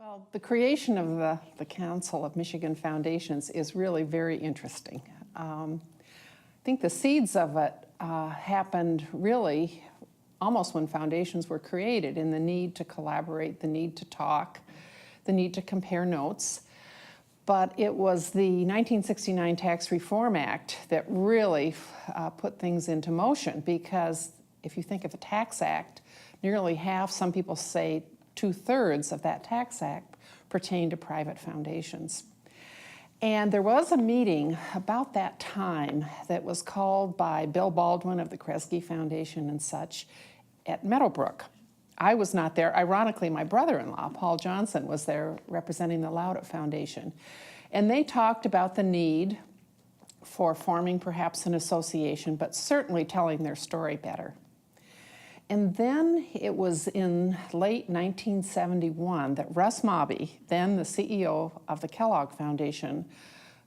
Well, the creation of the Council of Michigan Foundations is really very interesting. I think the seeds of it happened really almost when foundations were created, in the need to collaborate, the need to talk, the need to compare notes. But it was the 1969 Tax Reform Act that really put things into motion, because if you think of a tax act, nearly half, some people say 2/3 of that tax act pertain to private foundations. And there was a meeting about that time that was called by Bill Baldwin of the Kresge Foundation and such at Meadowbrook. I was not there. Ironically, my brother-in-law, Paul Johnson, was there representing the Loudoun Foundation. And they talked about the need for forming perhaps an association, but certainly telling their story better. And then it was in late 1971 that Russ Mobby, then the CEO of the Kellogg Foundation,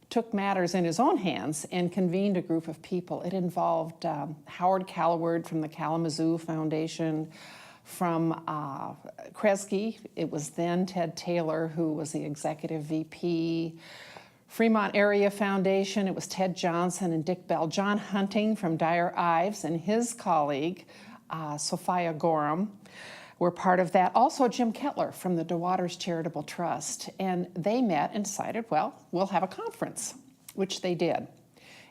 took matters in his own hands and convened a group of people. It involved Howard Callaward from the Kalamazoo Foundation, from Kresge, it was then Ted Taylor, who was the executive VP. Fremont Area Foundation, it was Ted Johnson and Dick Bell. John Hunting from Dyer Ives and his colleague, Sophia Gorham, were part of that. Also Jim Kettler from the DeWaters Charitable Trust. And they met and decided, well, we'll have a conference, which they did.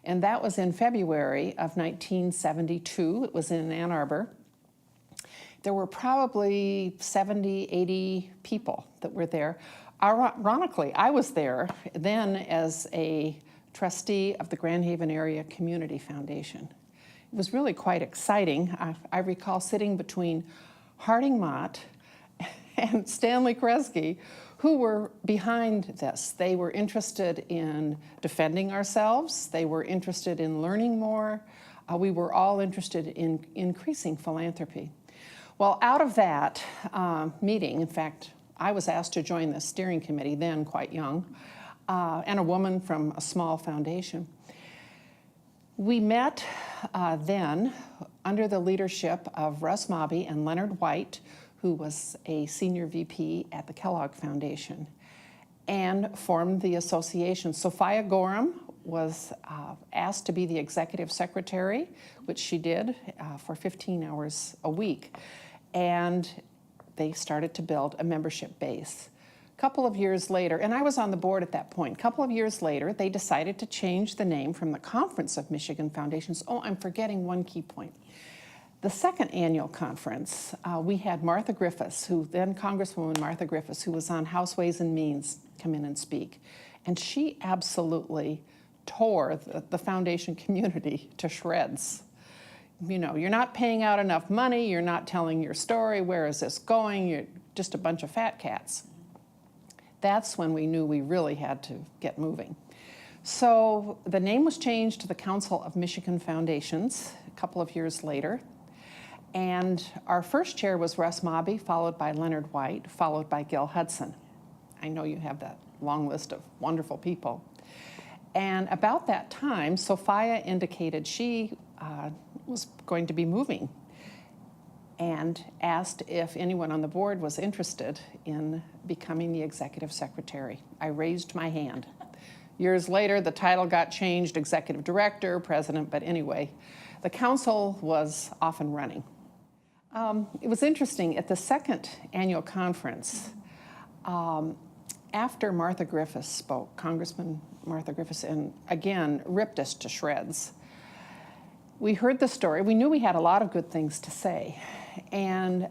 And that was in February of 1972. It was in Ann Arbor. There were probably 70, 80 people that were there. Ironically, I was there then as a trustee of the Grand Haven Area Community Foundation. It was really quite exciting. I recall sitting between Harding Mott and Stanley Kresge, who were behind this. They were interested in defending ourselves. They were interested in learning more. We were all interested in increasing philanthropy. Well, out of that meeting, in fact, I was asked to join the steering committee, then quite young, and a woman from a small foundation. We met then under the leadership of Russ Mobby and Leonard White, who was a senior VP at the Kellogg Foundation, and formed the association. Sophia Gorham was asked to be the executive secretary, which she did for 15 hours a week. And they started to build a membership base. A couple of years later, and I was on the board at that point, a couple of years later, they decided to change the name from the Conference of Michigan Foundations. Oh, I'm forgetting one key point. The second annual conference, we had Martha Griffiths, then Congresswoman Martha Griffiths, who was on House Ways and Means, come in and speak. And she absolutely tore the foundation community to shreds. You know, you're not paying out enough money, you're not telling your story, where is this going, you're just a bunch of fat cats. That's when we knew we really had to get moving. So the name was changed to the Council of Michigan Foundations a couple of years later. And our first chair was Russ Mobby, followed by Leonard White, followed by Gil Hudson. I know you have that long list of wonderful people. And about that time, Sophia indicated she was going to be moving and asked if anyone on the board was interested in becoming the executive secretary. I raised my hand. Years later, the title got changed, executive director, president, but anyway, the council was off and running. It was interesting, at the second annual conference, after Martha Griffiths spoke, Congressman Martha Griffiths, and again, ripped us to shreds, we heard the story. We knew we had a lot of good things to say. And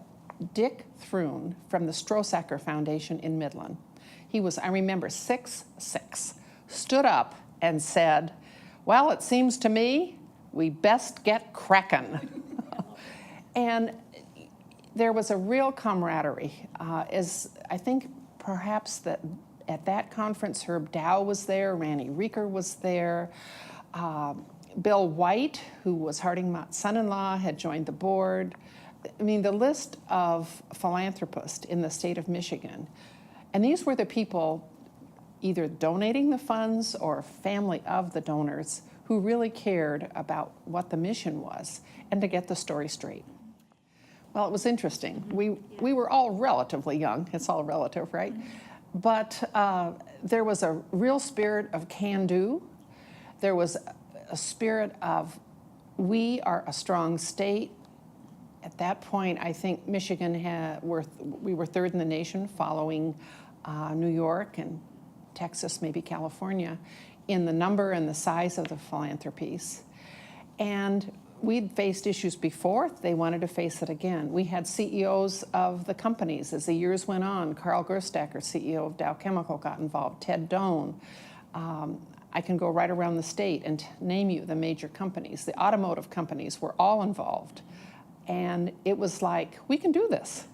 Dick Thrun from the Strosacker Foundation in Midland, he was, I remember, 6'6", stood up and said, well, it seems to me we best get crackin'. And there was a real camaraderie. As I think perhaps that at that conference, Herb Dow was there, Randy Reeker was there, Bill White, who was Harding Mott's son-in-law, had joined the board. I mean, the list of philanthropists in the state of Michigan, and these were the people either donating the funds or family of the donors who really cared about what the mission was and to get the story straight. Well, it was interesting. We were all relatively young. It's all relative, right? But there was a real spirit of can-do. There was a spirit of, we are a strong state. At that point, I think Michigan we were third in the nation, following New York and Texas, maybe California, in the number and the size of the philanthropies. And we'd faced issues before. They wanted to face it again. We had CEOs of the companies as the years went on. Carl Gerstacker, CEO of Dow Chemical, got involved. Ted Doan. I can go right around the state and name you the major companies. The automotive companies were all involved. And it was like, we can do this.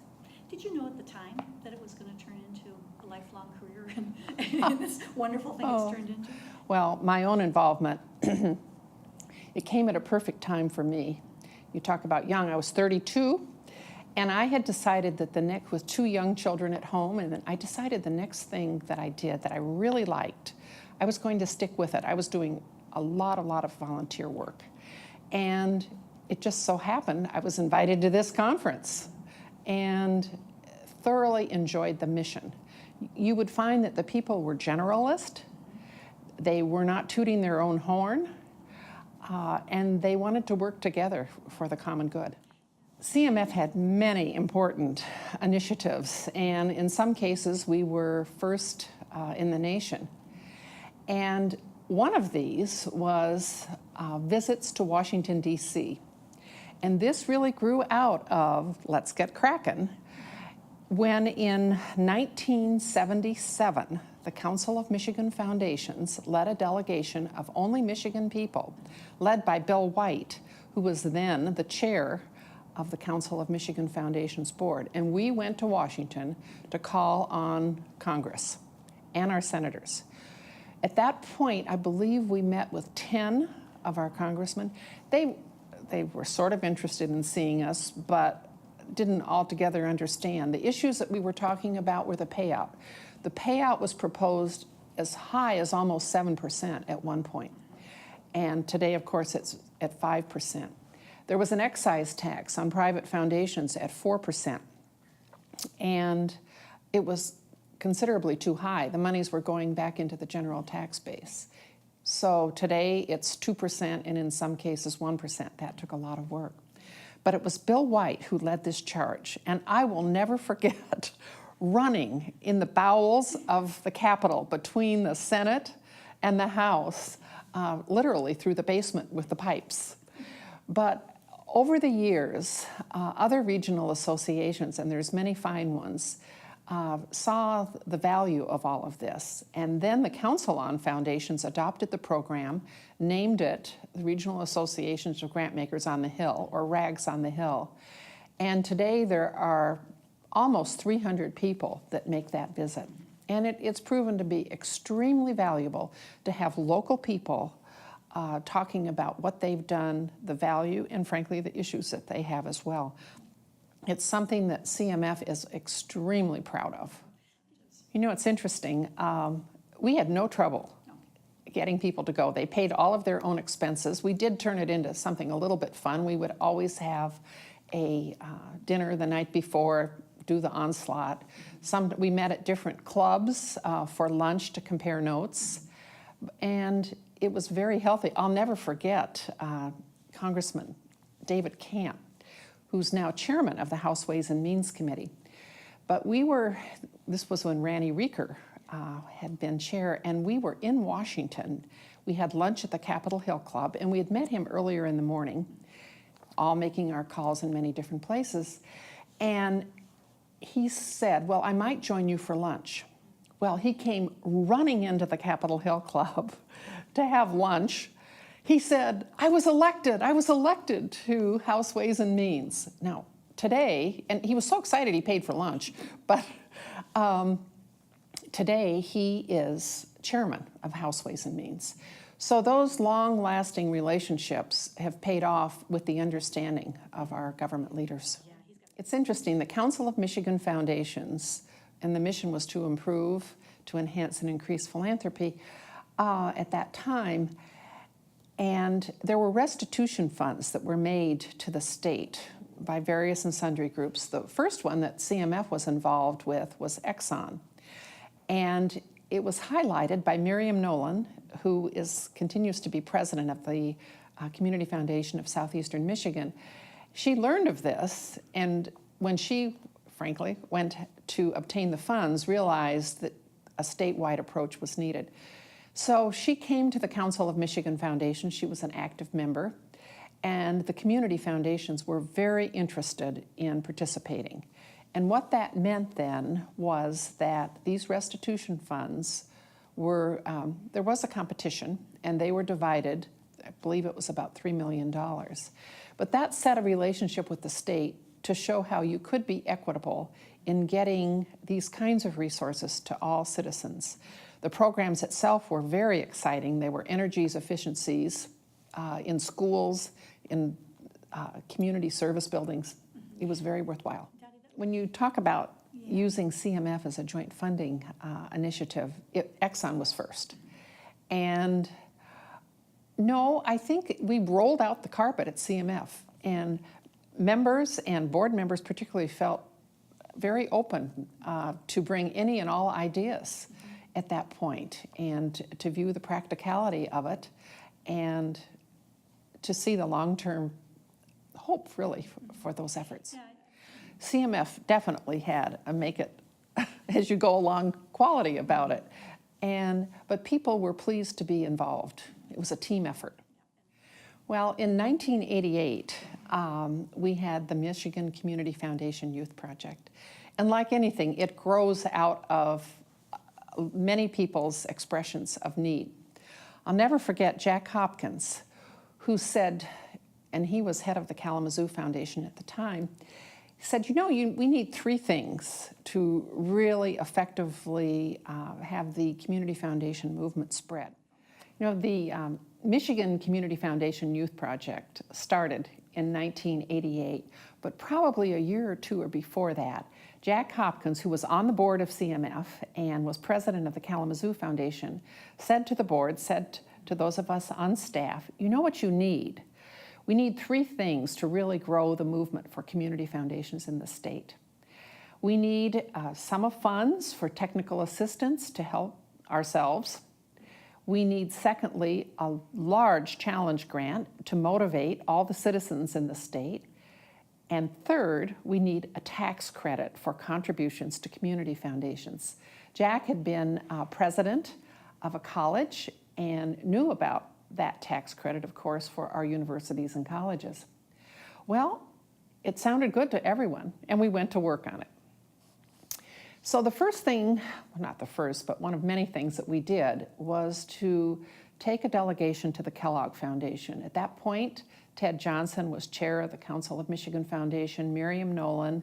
Did you know at the time that it was going to turn into a lifelong career and this wonderful thing it's turned into? Well, my own involvement, it came at a perfect time for me. You talk about young, I was 32, and I had decided that with 2 young children at home, and then I decided the next thing that I did that I really liked, I was going to stick with it. I was doing a lot of volunteer work. And it just so happened I was invited to this conference and thoroughly enjoyed the mission. You would find that the people were generalist. They were not tooting their own horn. And they wanted to work together for the common good. CMF had many important initiatives, and in some cases we were first in the nation. And one of these was visits to Washington, D.C. And this really grew out of Let's Get Crackin', when in 1977, the Council of Michigan Foundations led a delegation of only Michigan people, led by Bill White, who was then the chair of the Council of Michigan Foundations Board. And we went to Washington to call on Congress and our senators. At that point, I believe we met with 10 of our congressmen. They were sort of interested in seeing us, but didn't altogether understand. The issues that we were talking about were the payout. The payout was proposed as high as almost 7% at one point. And today, of course, it's at 5%. There was an excise tax on private foundations at 4%. And it was considerably too high. The monies were going back into the general tax base. So today it's 2% and in some cases 1%. That took a lot of work. But it was Bill White who led this charge. And I will never forget running in the bowels of the Capitol between the Senate and the House, literally through the basement with the pipes. But over the years, other regional associations, and there's many fine ones, saw the value of all of this. And then the Council on Foundations adopted the program, named it the Regional Associations of Grantmakers on the Hill, or RAGs on the Hill. And today there are almost 300 people that make that visit. And it's proven to be extremely valuable to have local people talking about what they've done, the value, and frankly, the issues that they have as well. It's something that CMF is extremely proud of. You know, it's interesting. We had no trouble getting people to go. They paid all of their own expenses. We did turn it into something a little bit fun. We would always have a dinner the night before, do the onslaught. We met at different clubs for lunch to compare notes. And it was very healthy. I'll never forget Congressman David Camp, who's now chairman of the House Ways and Means Committee. But this was when Randy Reeker had been chair, and we were in Washington. We had lunch at the Capitol Hill Club, and we had met him earlier in the morning, all making our calls in many different places. And he said, well, I might join you for lunch. Well, he came running into the Capitol Hill Club to have lunch. He said, I was elected to House Ways and Means. Now, today, and he was so excited he paid for lunch, but today he is chairman of House Ways and Means. So those long-lasting relationships have paid off with the understanding of our government leaders. It's interesting, the Council of Michigan Foundations, and the mission was to improve, to enhance and increase philanthropy at that time. And there were restitution funds that were made to the state by various and sundry groups. The first one that CMF was involved with was Exxon. And it was highlighted by Miriam Nolan, who continues to be president of the Community Foundation of Southeastern Michigan. She learned of this, and when she, frankly, went to obtain the funds, realized that a statewide approach was needed. So she came to the Council of Michigan Foundation. She was an active member, and the community foundations were very interested in participating. And what that meant then was that these restitution funds were, there was a competition, and they were divided. I believe it was about $3 million. But that set a relationship with the state to show how you could be equitable in getting these kinds of resources to all citizens. The programs itself were very exciting. They were energy efficiencies in schools, in community service buildings. It was very worthwhile. When you talk about using CMF as a joint funding initiative, Exxon was first. And no, I think we rolled out the carpet at CMF, and members and board members particularly felt very open to bring any and all ideas at that point, and to view the practicality of it, and to see the long-term hope, really, for those efforts. Yeah. CMF definitely had a make it as you go along quality about it, but people were pleased to be involved. It was a team effort. Well, in 1988, we had the Michigan Community Foundation Youth Project. And like anything, it grows out of many people's expressions of need. I'll never forget Jack Hopkins, who said, and he was head of the Kalamazoo Foundation at the time, he said, you know, we need three things to really effectively have the Community Foundation movement spread. You know, the Michigan Community Foundation Youth Project started in 1988, but probably a year or two or before that, Jack Hopkins, who was on the board of CMF and was president of the Kalamazoo Foundation, said to the board, said to those of us on staff, you know what you need? We need three things to really grow the movement for community foundations in the state. We need a sum of funds for technical assistance to help ourselves. We need, secondly, a large challenge grant to motivate all the citizens in the state. And third, we need a tax credit for contributions to community foundations. Jack had been president of a college and knew about that tax credit, of course, for our universities and colleges. Well, it sounded good to everyone, and we went to work on it. So the first thing, well, not the first, but one of many things that we did was to take a delegation to the Kellogg Foundation. At that point, Ted Johnson was chair of the Council of Michigan Foundation, Miriam Nolan,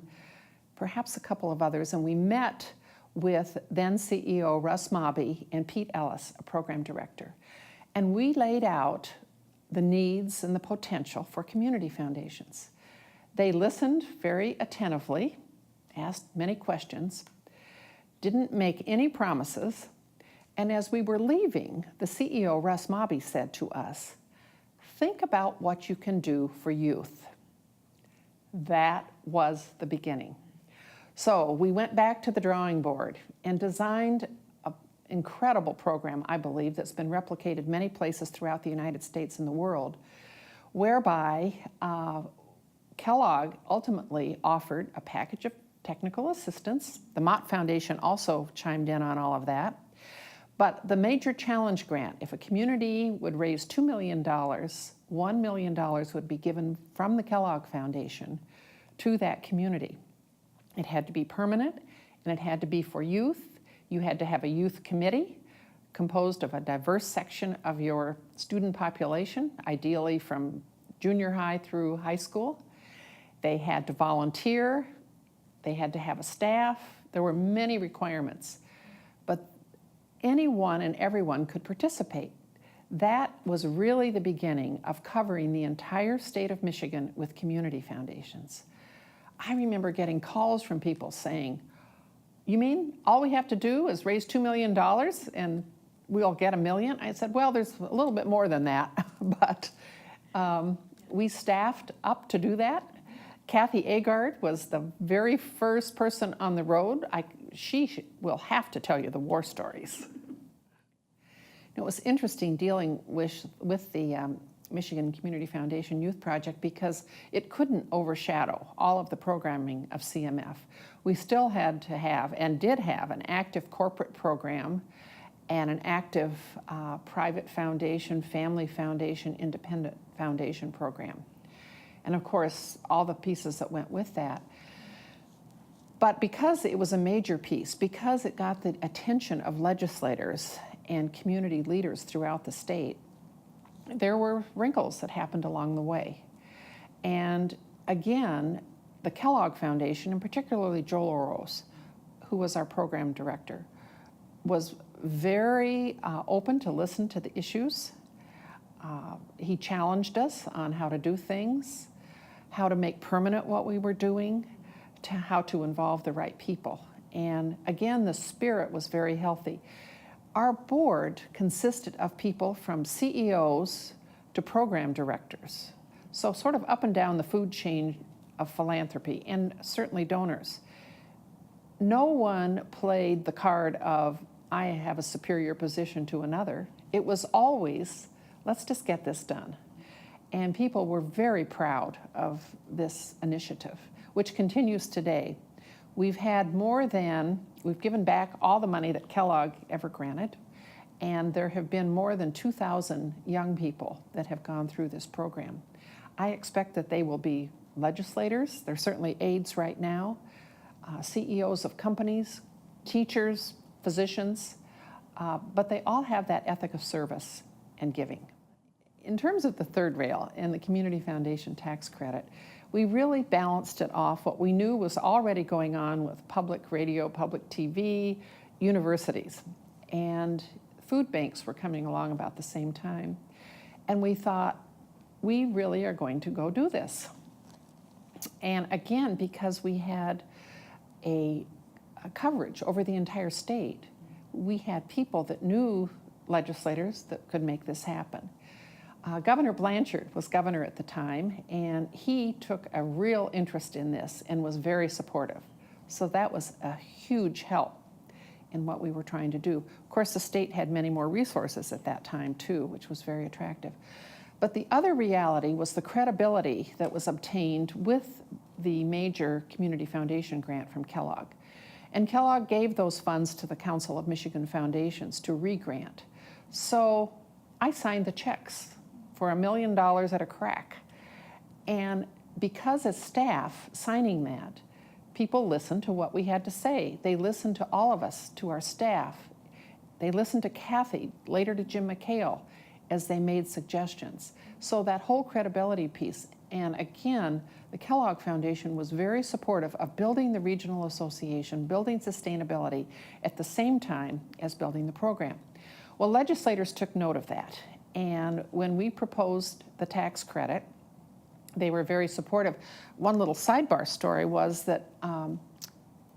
perhaps a couple of others, and we met with then CEO Russ Mobby and Pete Ellis, a program director. And we laid out the needs and the potential for community foundations. They listened very attentively, asked many questions, didn't make any promises, and as we were leaving, the CEO, Russ Mobby, said to us, think about what you can do for youth. That was the beginning. So we went back to the drawing board and designed an incredible program, I believe, that's been replicated many places throughout the United States and the world, whereby Kellogg ultimately offered a package of technical assistance. The Mott Foundation also chimed in on all of that. But the major challenge grant, if a community would raise $2 million, $1 million would be given from the Kellogg Foundation to that community. It had to be permanent, and it had to be for youth. You had to have a youth committee composed of a diverse section of your student population, ideally from junior high through high school. They had to volunteer. They had to have a staff. There were many requirements. But anyone and everyone could participate. That was really the beginning of covering the entire state of Michigan with community foundations. I remember getting calls from people saying, you mean all we have to do is raise $2 million and we'll get $1 million? I said, well, there's a little bit more than that, but we staffed up to do that. Kathy Agard was the very first person on the road. She will have to tell you the war stories. It was interesting dealing with the Michigan Community Foundation Youth Project because it couldn't overshadow all of the programming of CMF. We still had to have, and did have, an active corporate program and an active private foundation, family foundation, independent foundation program. And of course, all the pieces that went with that. But because it was a major piece, because it got the attention of legislators and community leaders throughout the state, there were wrinkles that happened along the way. And again, the Kellogg Foundation, and particularly Joel Oros, who was our program director, was very open to listen to the issues. He challenged us on how to do things, how to make permanent what we were doing, to how to involve the right people. And again, the spirit was very healthy. Our board consisted of people from CEOs to program directors, so sort of up and down the food chain of philanthropy, and certainly donors. No one played the card of, I have a superior position to another. It was always, let's just get this done. And people were very proud of this initiative, which continues today. We've given back all the money that Kellogg ever granted, and there have been more than 2,000 young people that have gone through this program. I expect that they will be legislators. They're certainly aides right now, CEOs of companies, teachers, physicians, but they all have that ethic of service and giving. In terms of the third rail and the Community Foundation tax credit, we really balanced it off what we knew was already going on with public radio, public TV, universities, and food banks were coming along about the same time. And we thought, we really are going to go do this. And again, because we had a coverage over the entire state, we had people that knew legislators that could make this happen. Governor Blanchard was governor at the time, and he took a real interest in this and was very supportive. So that was a huge help in what we were trying to do. Of course, the state had many more resources at that time too, which was very attractive. But the other reality was the credibility that was obtained with the major Community Foundation grant from Kellogg. And Kellogg gave those funds to the Council of Michigan Foundations to re-grant. So I signed the checks for $1 million at a crack. And because as staff signing that, people listened to what we had to say. They listened to all of us, to our staff. They listened to Kathy, later to Jim McHale, as they made suggestions. So that whole credibility piece, and again, the Kellogg Foundation was very supportive of building the regional association, building sustainability at the same time as building the program. Well, legislators took note of that. And when we proposed the tax credit, they were very supportive. One little sidebar story was that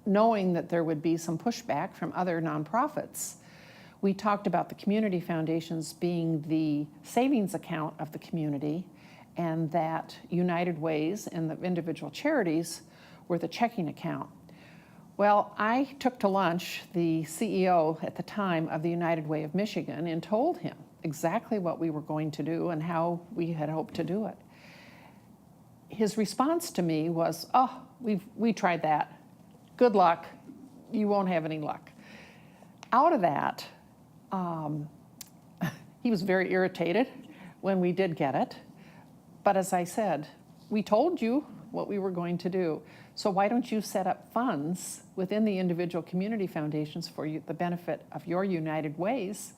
knowing that there would be some pushback from other nonprofits, we talked about the community foundations being the savings account of the community, and that United Ways and the individual charities were the checking account. Well, I took to lunch the CEO at the time of the United Way of Michigan and told him exactly what we were going to do and how we had hoped to do it. His response to me was, oh, we tried that. Good luck. You won't have any luck. Out of that, he was very irritated when we did get it. But as I said, we told you what we were going to do. So why don't you set up funds within the individual community foundations for the benefit of your United Ways,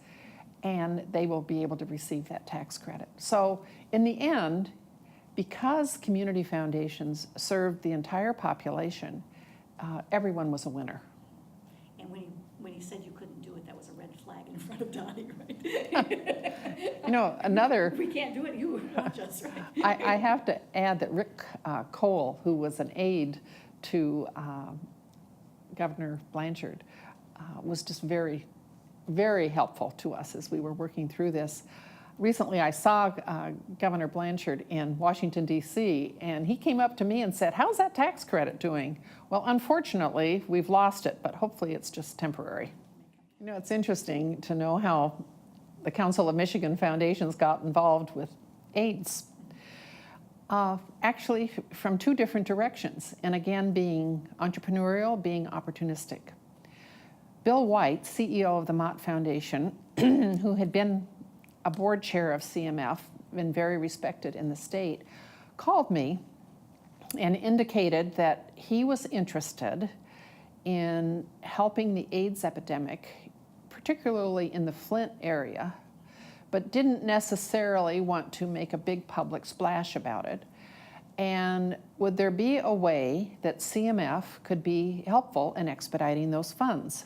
and they will be able to receive that tax credit. So in the end, because community foundations served the entire population, everyone was a winner. And when he said you couldn't do it, that was a red flag in front of Donnie, right? You know, another... We can't do it, you watch us, right? I have to add that Rick Cole, who was an aide to Governor Blanchard, was just very, very helpful to us as we were working through this. recently I saw Governor Blanchard in Washington, D.C., and he came up to me and said, how's that tax credit doing? Well, unfortunately, we've lost it, but hopefully it's just temporary. You know, it's interesting to know how the Council of Michigan Foundations got involved with AIDS. Actually, from two different directions, and again, being entrepreneurial, being opportunistic. Bill White, CEO of the Mott Foundation, who had been a board chair of CMF, been very respected in the state, called me and indicated that he was interested in helping the AIDS epidemic, particularly in the Flint area, but didn't necessarily want to make a big public splash about it. And would there be a way that CMF could be helpful in expediting those funds?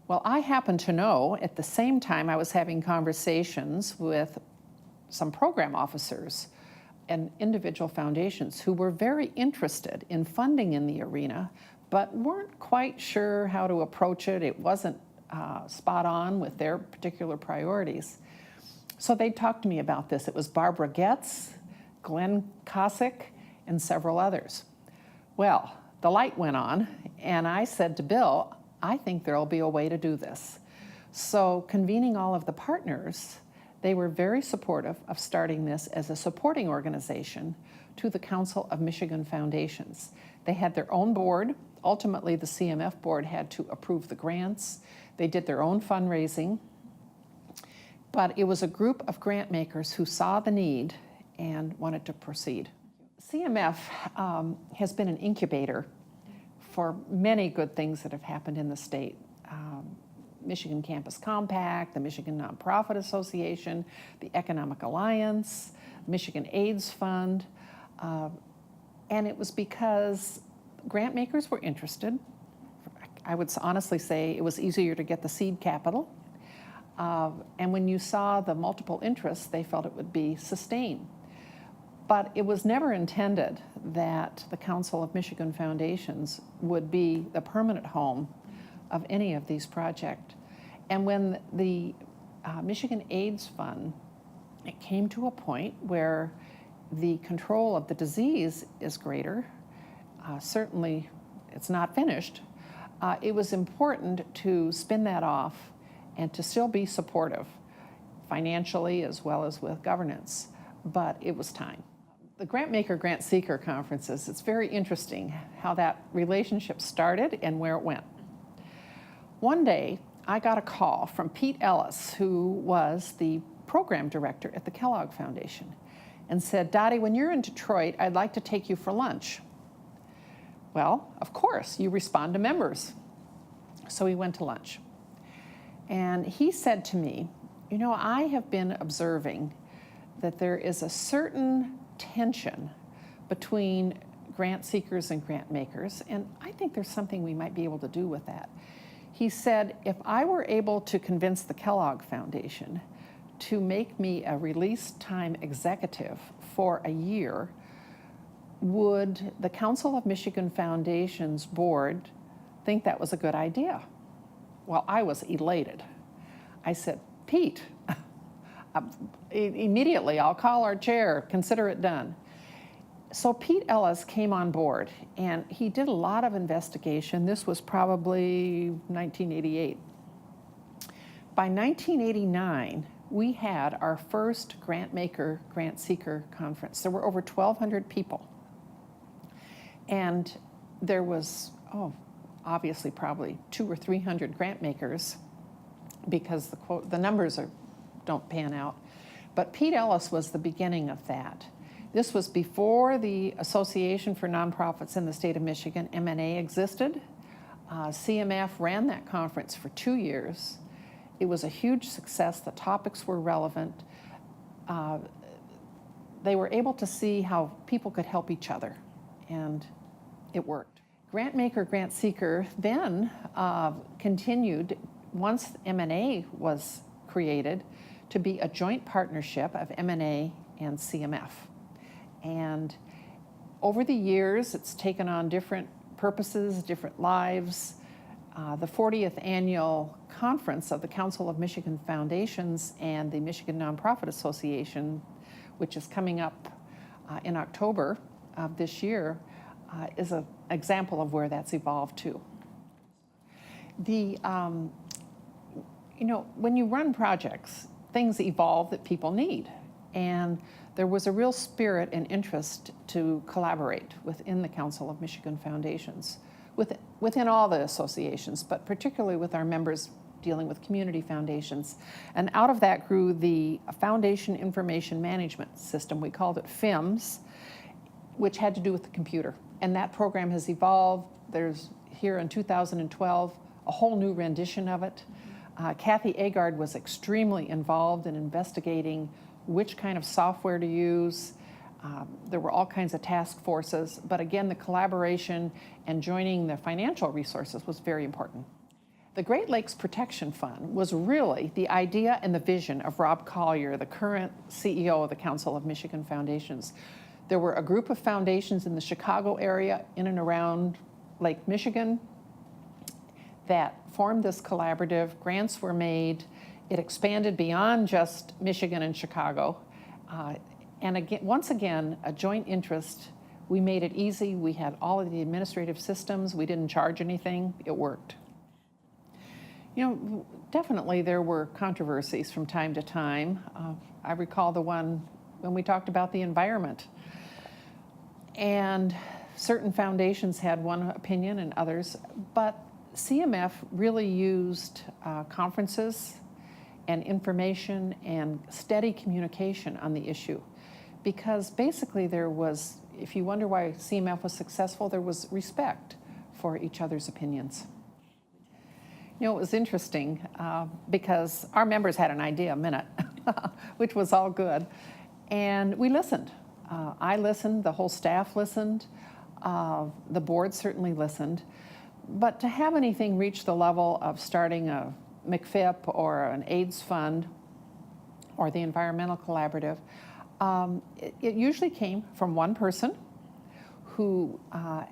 Well, I happen to know at the same time I was having conversations with some program officers and individual foundations who were very interested in funding in the arena, but weren't quite sure how to approach it. It wasn't spot on with their particular priorities. So they talked to me about this. It was Barbara Getz, Glenn Kosick, and several others. Well, the light went on, and I said to Bill, I think there'll be a way to do this. So convening all of the partners, they were very supportive of starting this as a supporting organization to the Council of Michigan Foundations. They had their own board. Ultimately, the CMF board had to approve the grants. They did their own fundraising. But it was a group of grant makers who saw the need and wanted to proceed. CMF has been an incubator for many good things that have happened in the state. Michigan Campus Compact, the Michigan Nonprofit Association, the Economic Alliance, Michigan AIDS Fund. And it was because grant makers were interested. I would honestly say it was easier to get the seed capital. And when you saw the multiple interests, they felt it would be sustained. But it was never intended that the Council of Michigan Foundations would be the permanent home of any of these projects. And when the Michigan AIDS Fund, it came to a point where the control of the disease is greater, certainly it's not finished, it was important to spin that off and to still be supportive, financially as well as with governance, but it was time. The Grant Maker, Grant Seeker conferences, it's very interesting how that relationship started and where it went. One day, I got a call from Pete Ellis, who was the program director at the Kellogg Foundation, and said, Dottie, when you're in Detroit, I'd like to take you for lunch. Well, of course, you respond to members. So we went to lunch. And he said to me, you know, I have been observing that there is a certain tension between grant seekers and grant makers, and I think there's something we might be able to do with that. He said, if I were able to convince the Kellogg Foundation to make me a release time executive for a year, would the Council of Michigan Foundations board think that was a good idea? Well, I was elated. I said, Pete, immediately I'll call our chair, consider it done. So Pete Ellis came on board, and he did a lot of investigation. This was probably 1988. By 1989, we had our first Grant Maker, Grant Seeker conference. There were over 1,200 people. And there was, obviously probably 200 or 300 grant makers, because the numbers don't pan out. But Pete Ellis was the beginning of that. This was before the Association for Nonprofits in the state of Michigan, MNA, existed. CMF ran that conference for 2 years. It was a huge success. The topics were relevant. They were able to see how people could help each other, and it worked. Grant Maker, Grant Seeker then continued, once MNA was created, to be a joint partnership of MNA and CMF. And over the years, it's taken on different purposes, different lives. the 40th annual conference of the Council of Michigan Foundations and the Michigan Nonprofit Association, which is coming up in October of this year, is an example of where that's evolved to. When you run projects, things evolve that people need. And there was a real spirit and interest to collaborate within the Council of Michigan Foundations, within all the associations, but particularly with our members dealing with community foundations. And out of that grew the Foundation Information Management System. We called it FIMS, which had to do with the computer. And that program has evolved. There's here in 2012 a whole new rendition of it. Kathy Agard was extremely involved in investigating which kind of software to use. There were all kinds of task forces, but again, the collaboration and joining the financial resources was very important. The Great Lakes Protection Fund was really the idea and the vision of Rob Collier, the current CEO of the Council of Michigan Foundations. There were a group of foundations in the Chicago area, in and around Lake Michigan, that formed this collaborative. Grants were made. It expanded beyond just Michigan and Chicago. And again, once again, a joint interest. We made it easy. We had all of the administrative systems. We didn't charge anything. It worked. Definitely there were controversies from time to time. I recall the one when we talked about the environment. And certain foundations had one opinion and others, but CMF really used conferences and information and steady communication on the issue, because basically there was, if you wonder why CMF was successful, there was respect for each other's opinions. It was interesting because our members had an idea a minute, which was all good, and we listened. I listened, the whole staff listened, the board certainly listened, but to have anything reach the level of starting a McFIP or an AIDS fund or the Environmental Collaborative, it usually came from one person who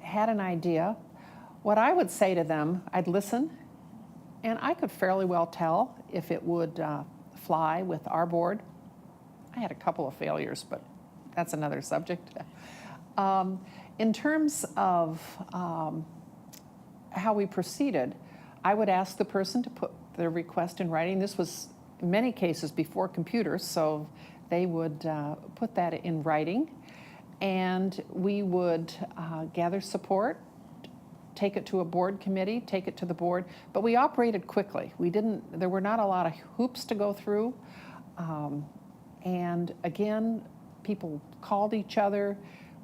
had an idea. What I would say to them, I'd listen, and I could fairly well tell if it would fly with our board. I had a couple of failures, but that's another subject. In terms of how we proceeded, I would ask the person to put their request in writing. This was in many cases before computers, so they would put that in writing, and we would gather support, take it to a board committee, take it to the board, but we operated quickly. There were not a lot of hoops to go through, and again, people called each other.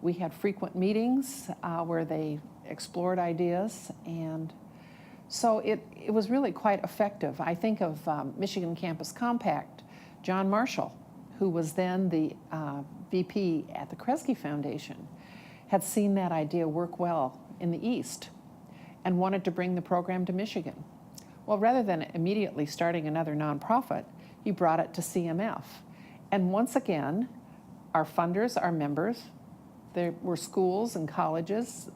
We had frequent meetings where they explored ideas, and so it was really quite effective. I think of Michigan Campus Compact. John Marshall, who was then the VP at the Kresge Foundation, had seen that idea work well in the East and wanted to bring the program to Michigan. Well, rather than immediately starting another nonprofit, he brought it to CMF. And once again, our funders, our members, there were schools and colleges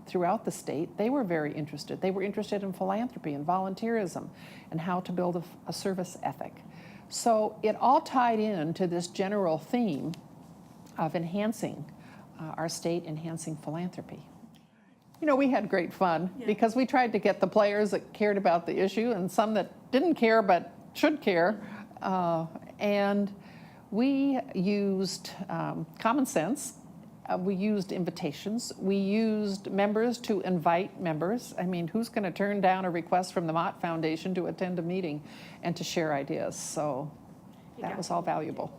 throughout the state. They were very interested. They were interested in philanthropy and volunteerism and how to build a service ethic. So it all tied in to this general theme of enhancing our state, enhancing philanthropy. We had great fun because we tried to get the players that cared about the issue and some that didn't care but should care. And we used common sense. We used invitations. We used members to invite members. I mean, who's going to turn down a request from the Mott Foundation to attend a meeting and to share ideas? So that was all valuable.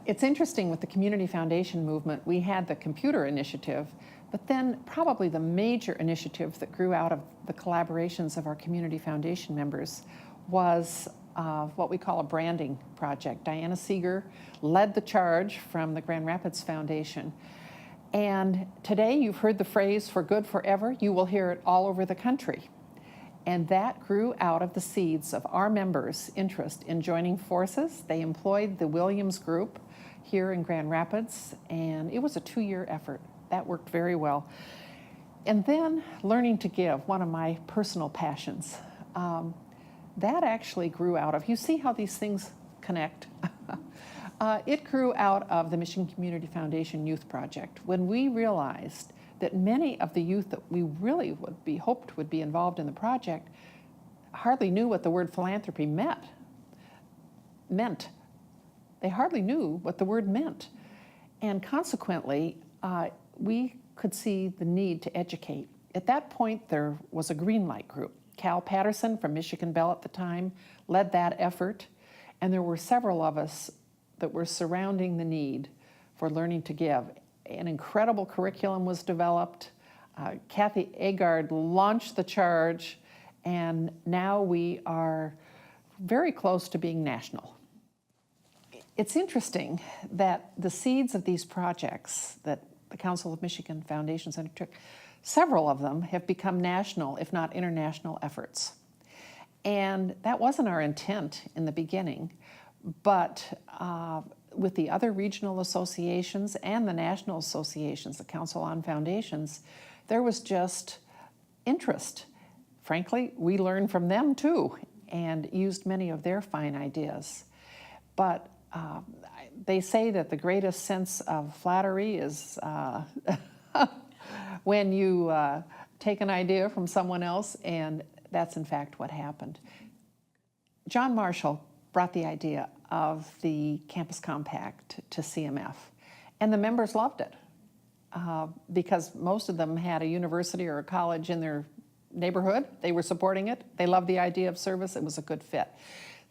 It's interesting with the Community Foundation movement, we had the computer initiative, but then probably the major initiative that grew out of the collaborations of our Community Foundation members was what we call a branding project. Diana Seeger led the charge from the Grand Rapids Foundation. And today you've heard the phrase "for good forever." You will hear it all over the country. And that grew out of the seeds of our members' interest in joining forces. They employed the Williams Group here in Grand Rapids, and it was a 2-year effort. That worked very well. And then learning to give, one of my personal passions. That actually grew out of, you see how these things connect? It grew out of the Michigan Community Foundation Youth Project when we realized that many of the youth that we really hoped would be involved in the project hardly knew what the word philanthropy meant. They hardly knew what the word meant. And consequently, we could see the need to educate. At that point, there was a green light group. Cal Patterson from Michigan Bell at the time led that effort, and there were several of us that were surrounding the need for learning to give. An incredible curriculum was developed. Kathy Agard launched the charge, and now we are very close to being national. It's interesting that the seeds of these projects that the Council of Michigan Foundations undertook, several of them have become national, if not international, efforts. And that wasn't our intent in the beginning, but with the other regional associations and the national associations, the Council on Foundations, there was just interest. Frankly, we learned from them too and used many of their fine ideas. But they say that the greatest sense of flattery is when you take an idea from someone else, and that's in fact what happened. John Marshall brought the idea of the Campus Compact to CMF, and the members loved it because most of them had a university or a college in their neighborhood. They were supporting it. They loved the idea of service. It was a good fit.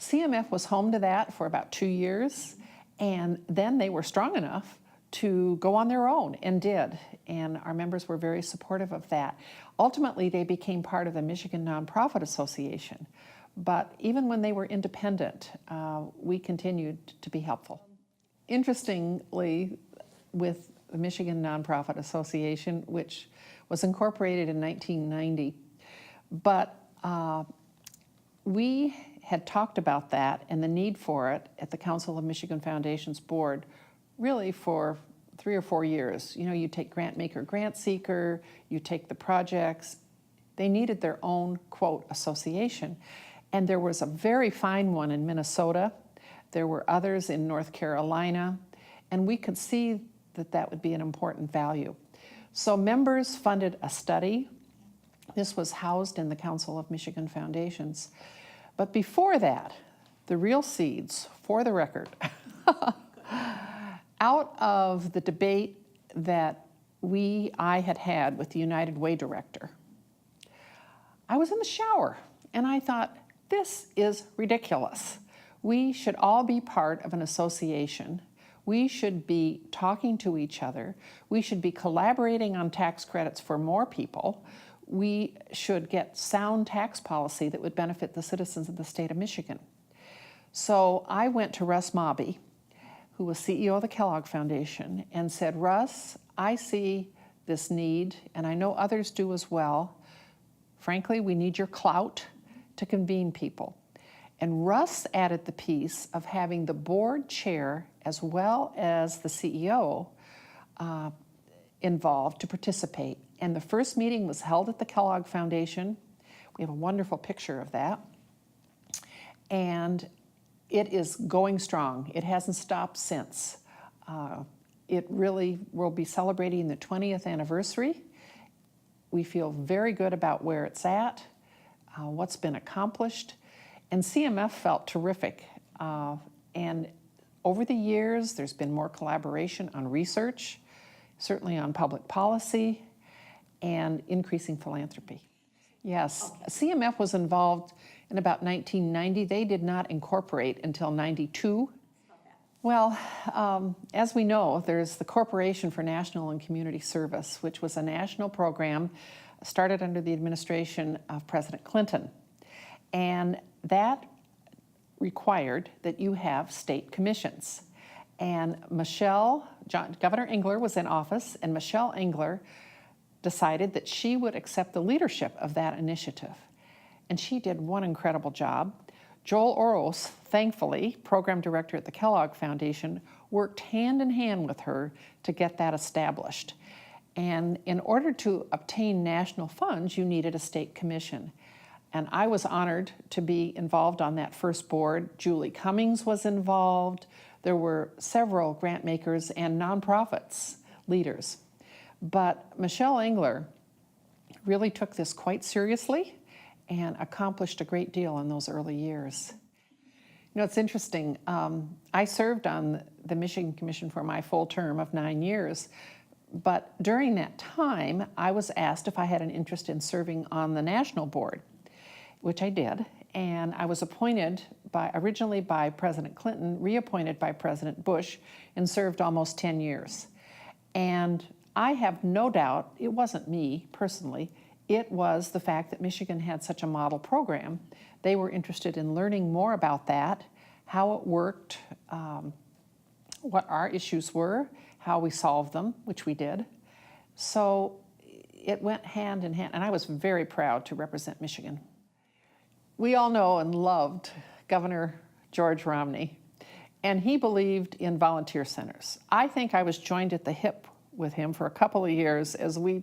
CMF was home to that for about 2 years, and then they were strong enough to go on their own, and did, and our members were very supportive of that. Ultimately, they became part of the Michigan Nonprofit Association, but even when they were independent, we continued to be helpful. Interestingly, with the Michigan Nonprofit Association, which was incorporated in 1990, but we had talked about that and the need for it at the Council of Michigan Foundations Board really for 3 or 4 years. You know, you take grant maker, grant seeker, you take the projects. They needed their own, quote, association. And there was a very fine one in Minnesota. There were others in North Carolina. And we could see that that would be an important value. So members funded a study. This was housed in the Council of Michigan Foundations. But before that, the real seeds, for the record, out of the debate that I had with the United Way director, I was in the shower and I thought, this is ridiculous. We should all be part of an association. We should be talking to each other. We should be collaborating on tax credits for more people. We should get sound tax policy that would benefit the citizens of the state of Michigan. So I went to Russ Mobby, who was CEO of the Kellogg Foundation, and said, Russ, I see this need, and I know others do as well. Frankly, we need your clout to convene people. And Russ added the piece of having the board chair as well as the CEO involved to participate. And the first meeting was held at the Kellogg Foundation. We have a wonderful picture of that. And it is going strong. It hasn't stopped since. It really will be celebrating the 20th anniversary. We feel very good about where it's at, what's been accomplished. And CMF felt terrific. And over the years, there's been more collaboration on research, certainly on public policy, and increasing philanthropy. Yes, okay. CMF was involved in about 1990. They did not incorporate until 92. Okay. Well, as we know, there's the Corporation for National and Community Service, which was a national program started under the administration of President Clinton. And that required that you have state commissions. And Governor Engler was in office, and Michelle Engler decided that she would accept the leadership of that initiative. And she did one incredible job. Joel Oros, thankfully, program director at the Kellogg Foundation, worked hand in hand with her to get that established. And in order to obtain national funds, you needed a state commission. And I was honored to be involved on that first board. Julie Cummings was involved. There were several grant makers and nonprofits leaders. But Michelle Engler really took this quite seriously and accomplished a great deal in those early years. You know, it's interesting. I served on the Michigan Commission for my full term of 9 years, but during that time, I was asked if I had an interest in serving on the national board, which I did, and I was appointed originally by President Clinton, reappointed by President Bush, and served almost 10 years. And I have no doubt, it wasn't me personally, it was the fact that Michigan had such a model program. They were interested in learning more about that, how it worked, what our issues were, how we solved them, which we did. So it went hand in hand, and I was very proud to represent Michigan. We all know and loved Governor George Romney, and he believed in volunteer centers. I think I was joined at the hip with him for a couple of years as we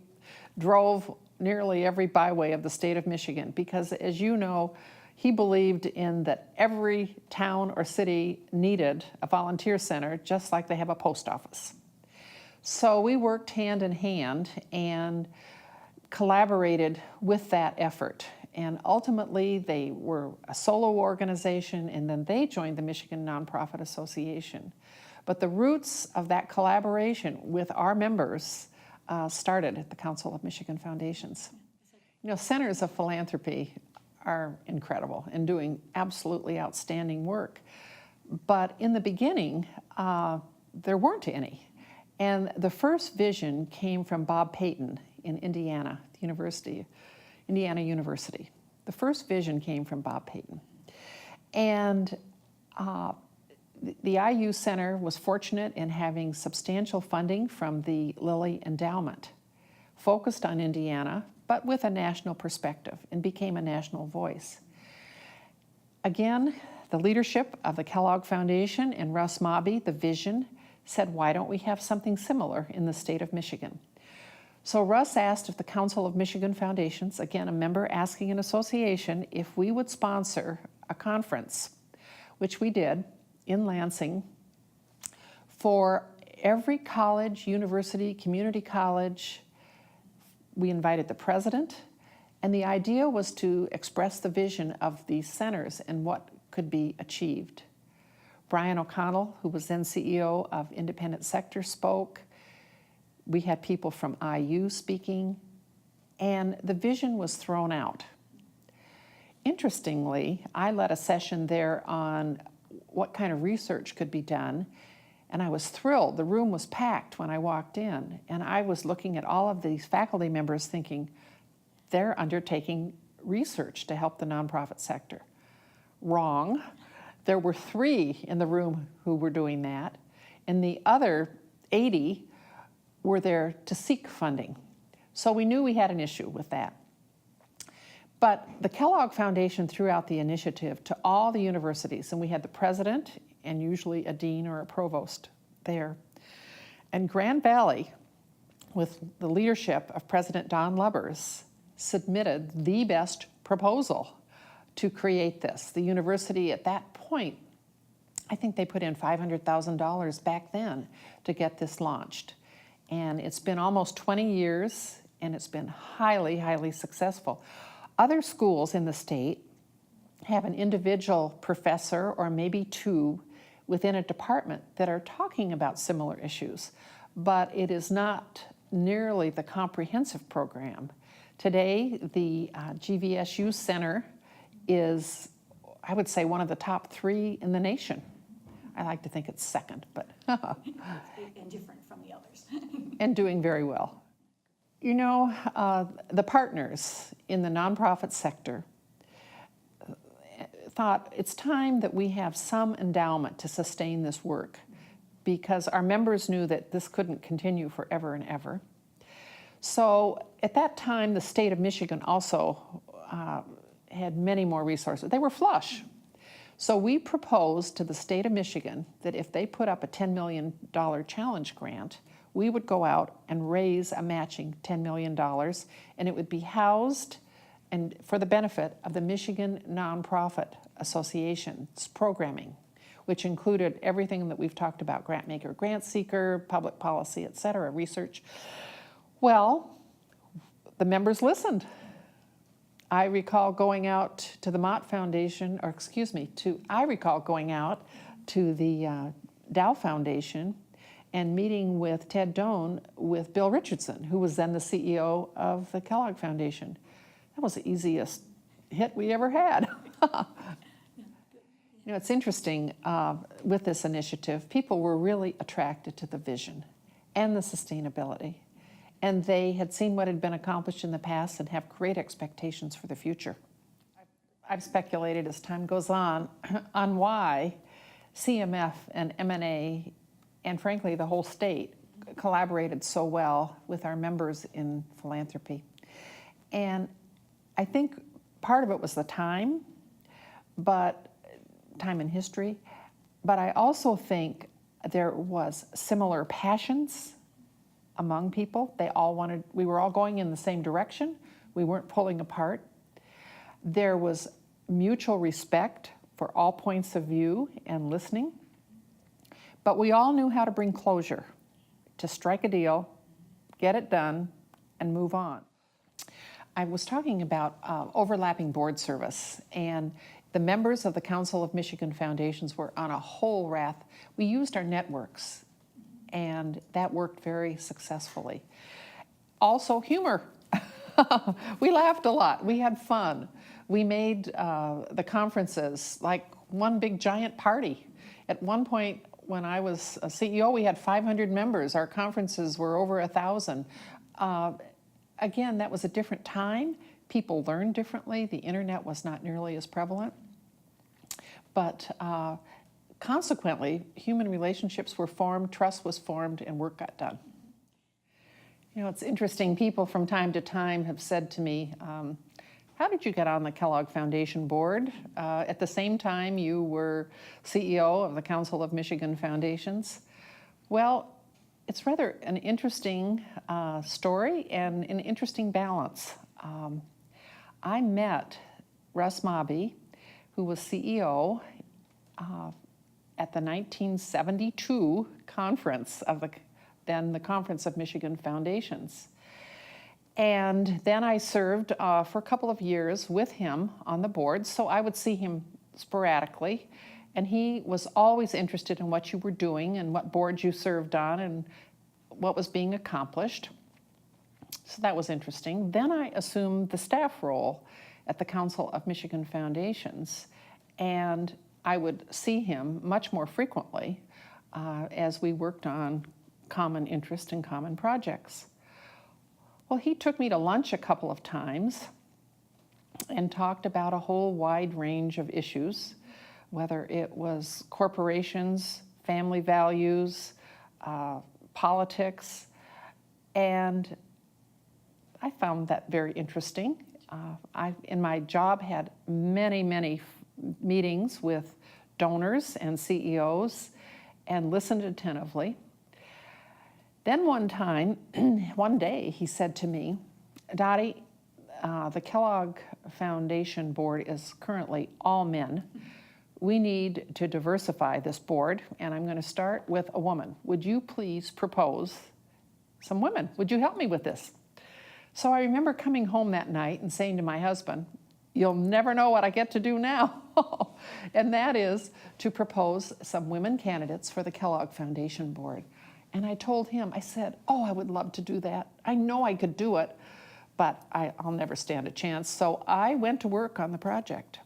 drove nearly every byway of the state of Michigan, because as you know, he believed in that every town or city needed a volunteer center, just like they have a post office. So we worked hand in hand and collaborated with that effort. And ultimately, they were a solo organization, and then they joined the Michigan Nonprofit Association. But the roots of that collaboration with our members started at the Council of Michigan Foundations. You know, centers of philanthropy are incredible and doing absolutely outstanding work. But in the beginning, there weren't any. And the first vision came from Bob Payton in Indiana University. The first vision came from Bob Payton. And the IU Center was fortunate in having substantial funding from the Lilly Endowment, focused on Indiana, but with a national perspective, and became a national voice. Again, the leadership of the Kellogg Foundation and Russ Mobby, the vision, said, why don't we have something similar in the state of Michigan? So Russ asked if the Council of Michigan Foundations, again, a member asking an association, if we would sponsor a conference, which we did in Lansing, for every college, university, community college. We invited the president, and the idea was to express the vision of these centers and what could be achieved. Brian O'Connell, who was then CEO of Independent Sector, spoke. We had people from IU speaking, and the vision was thrown out. Interestingly, I led a session there on what kind of research could be done, and I was thrilled. The room was packed when I walked in, and I was looking at all of these faculty members thinking, they're undertaking research to help the nonprofit sector. Wrong. There were 3 in the room who were doing that, and the other 80 were there to seek funding. So we knew we had an issue with that. But the Kellogg Foundation threw out the initiative to all the universities, and we had the president and usually a dean or a provost there. And Grand Valley, with the leadership of President Don Lubbers, submitted the best proposal to create this. The university at that point, I think they put in $500,000 back then to get this launched. And it's been almost 20 years, and it's been highly, highly successful. Other schools in the state have an individual professor or maybe 2 within a department that are talking about similar issues, but it is not nearly the comprehensive program. Today, the GVSU Center is, I would say, one of the top 3 in the nation. I like to think it's second, but and different from the others. and doing very well. You know, the partners in the nonprofit sector thought it's time that we have some endowment to sustain this work, because our members knew that this couldn't continue forever and ever. So at that time, the state of Michigan also had many more resources. They were flush. So we proposed to the state of Michigan that if they put up a $10 million challenge grant, we would go out and raise a matching $10 million, and it would be housed and for the benefit of the Michigan Nonprofit Association's programming, which included everything that we've talked about: grant maker, grant seeker, public policy, et cetera, research. Well, the members listened. I recall going out to the Mott Foundation, or excuse me, I recall going out to the Dow Foundation and meeting with Ted Doan with Bill Richardson, who was then the CEO of the Kellogg Foundation. That was the easiest hit we ever had. You know, it's interesting with this initiative, people were really attracted to the vision and the sustainability. And they had seen what had been accomplished in the past and have great expectations for the future. I've speculated as time goes on why CMF and M&A, and frankly the whole state, collaborated so well with our members in philanthropy. And I think part of it was the time in history, but I also think there was similar passions among people. We were all going in the same direction. We weren't pulling apart. There was mutual respect for all points of view and listening. But we all knew how to bring closure, to strike a deal, get it done, and move on. I was talking about overlapping board service, and the members of the Council of Michigan Foundations were on a whole raft. We used our networks, and that worked very successfully. Also, humor. We laughed a lot. We had fun. We made the conferences like one big giant party. At one point, when I was a CEO, we had 500 members. Our conferences were over 1,000. Again, that was a different time. People learned differently. The internet was not nearly as prevalent. But consequently, human relationships were formed, trust was formed, and work got done. You know, it's interesting. People from time to time have said to me, how did you get on the Kellogg Foundation board? At the same time, you were CEO of the Council of Michigan Foundations. Well, it's rather an interesting story and an interesting balance. I met Russ Mobby, who was CEO at the 1972 conference of the Conference of Michigan Foundations. And then I served for a couple of years with him on the board, so I would see him sporadically. And he was always interested in what you were doing and what boards you served on and what was being accomplished. So that was interesting. Then I assumed the staff role at the Council of Michigan Foundations, and I would see him much more frequently as we worked on common interest and common projects. Well, he took me to lunch a couple of times and talked about a whole wide range of issues, whether it was corporations, family values, politics, and I found that very interesting. I, in my job, had many meetings with donors and CEOs and listened attentively. Then one day, he said to me, Dottie, the Kellogg Foundation board is currently all men. We need to diversify this board, and I'm going to start with a woman. Would you please propose some women? Would you help me with this? So I remember coming home that night and saying to my husband, you'll never know what I get to do now. And that is to propose some women candidates for the Kellogg Foundation board. And I told him, I said, oh, I would love to do that. I know I could do it, but I'll never stand a chance. So I went to work on the project.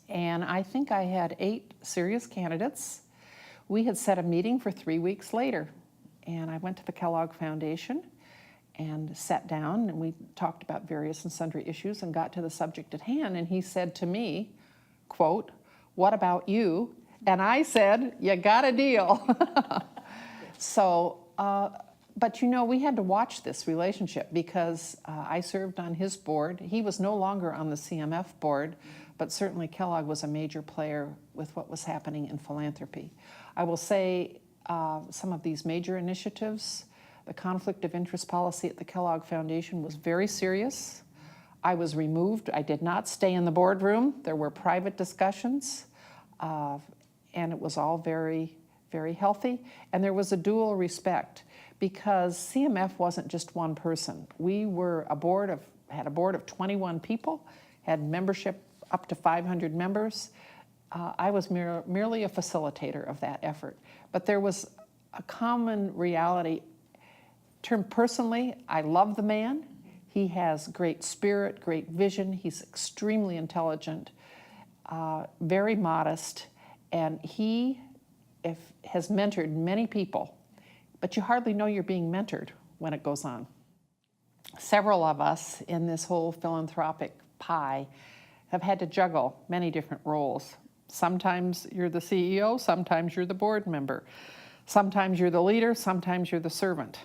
And I think I had 8 serious candidates. We had set a meeting for 3 weeks later. And I went to the Kellogg Foundation and sat down, and we talked about various and sundry issues and got to the subject at hand. And he said to me, quote, what about you? And I said, you got a deal. So, but you know, we had to watch this relationship because I served on his board. He was no longer on the CMF board, but certainly Kellogg was a major player with what was happening in philanthropy. I will say some of these major initiatives. The conflict of interest policy at the Kellogg Foundation was very serious. I was removed. I did not stay in the boardroom. There were private discussions, and it was all very, very healthy. And there was a dual respect because CMF wasn't just one person. We were had a board of 21 people, had membership up to 500 members. I was merely a facilitator of that effort. But there was a common reality. Personally, I love the man. He has great spirit, great vision. He's extremely intelligent, very modest, and he has mentored many people, but you hardly know you're being mentored when it goes on. Several of us in this whole philanthropic pie have had to juggle many different roles. Sometimes you're the CEO, sometimes you're the board member, sometimes you're the leader, sometimes you're the servant.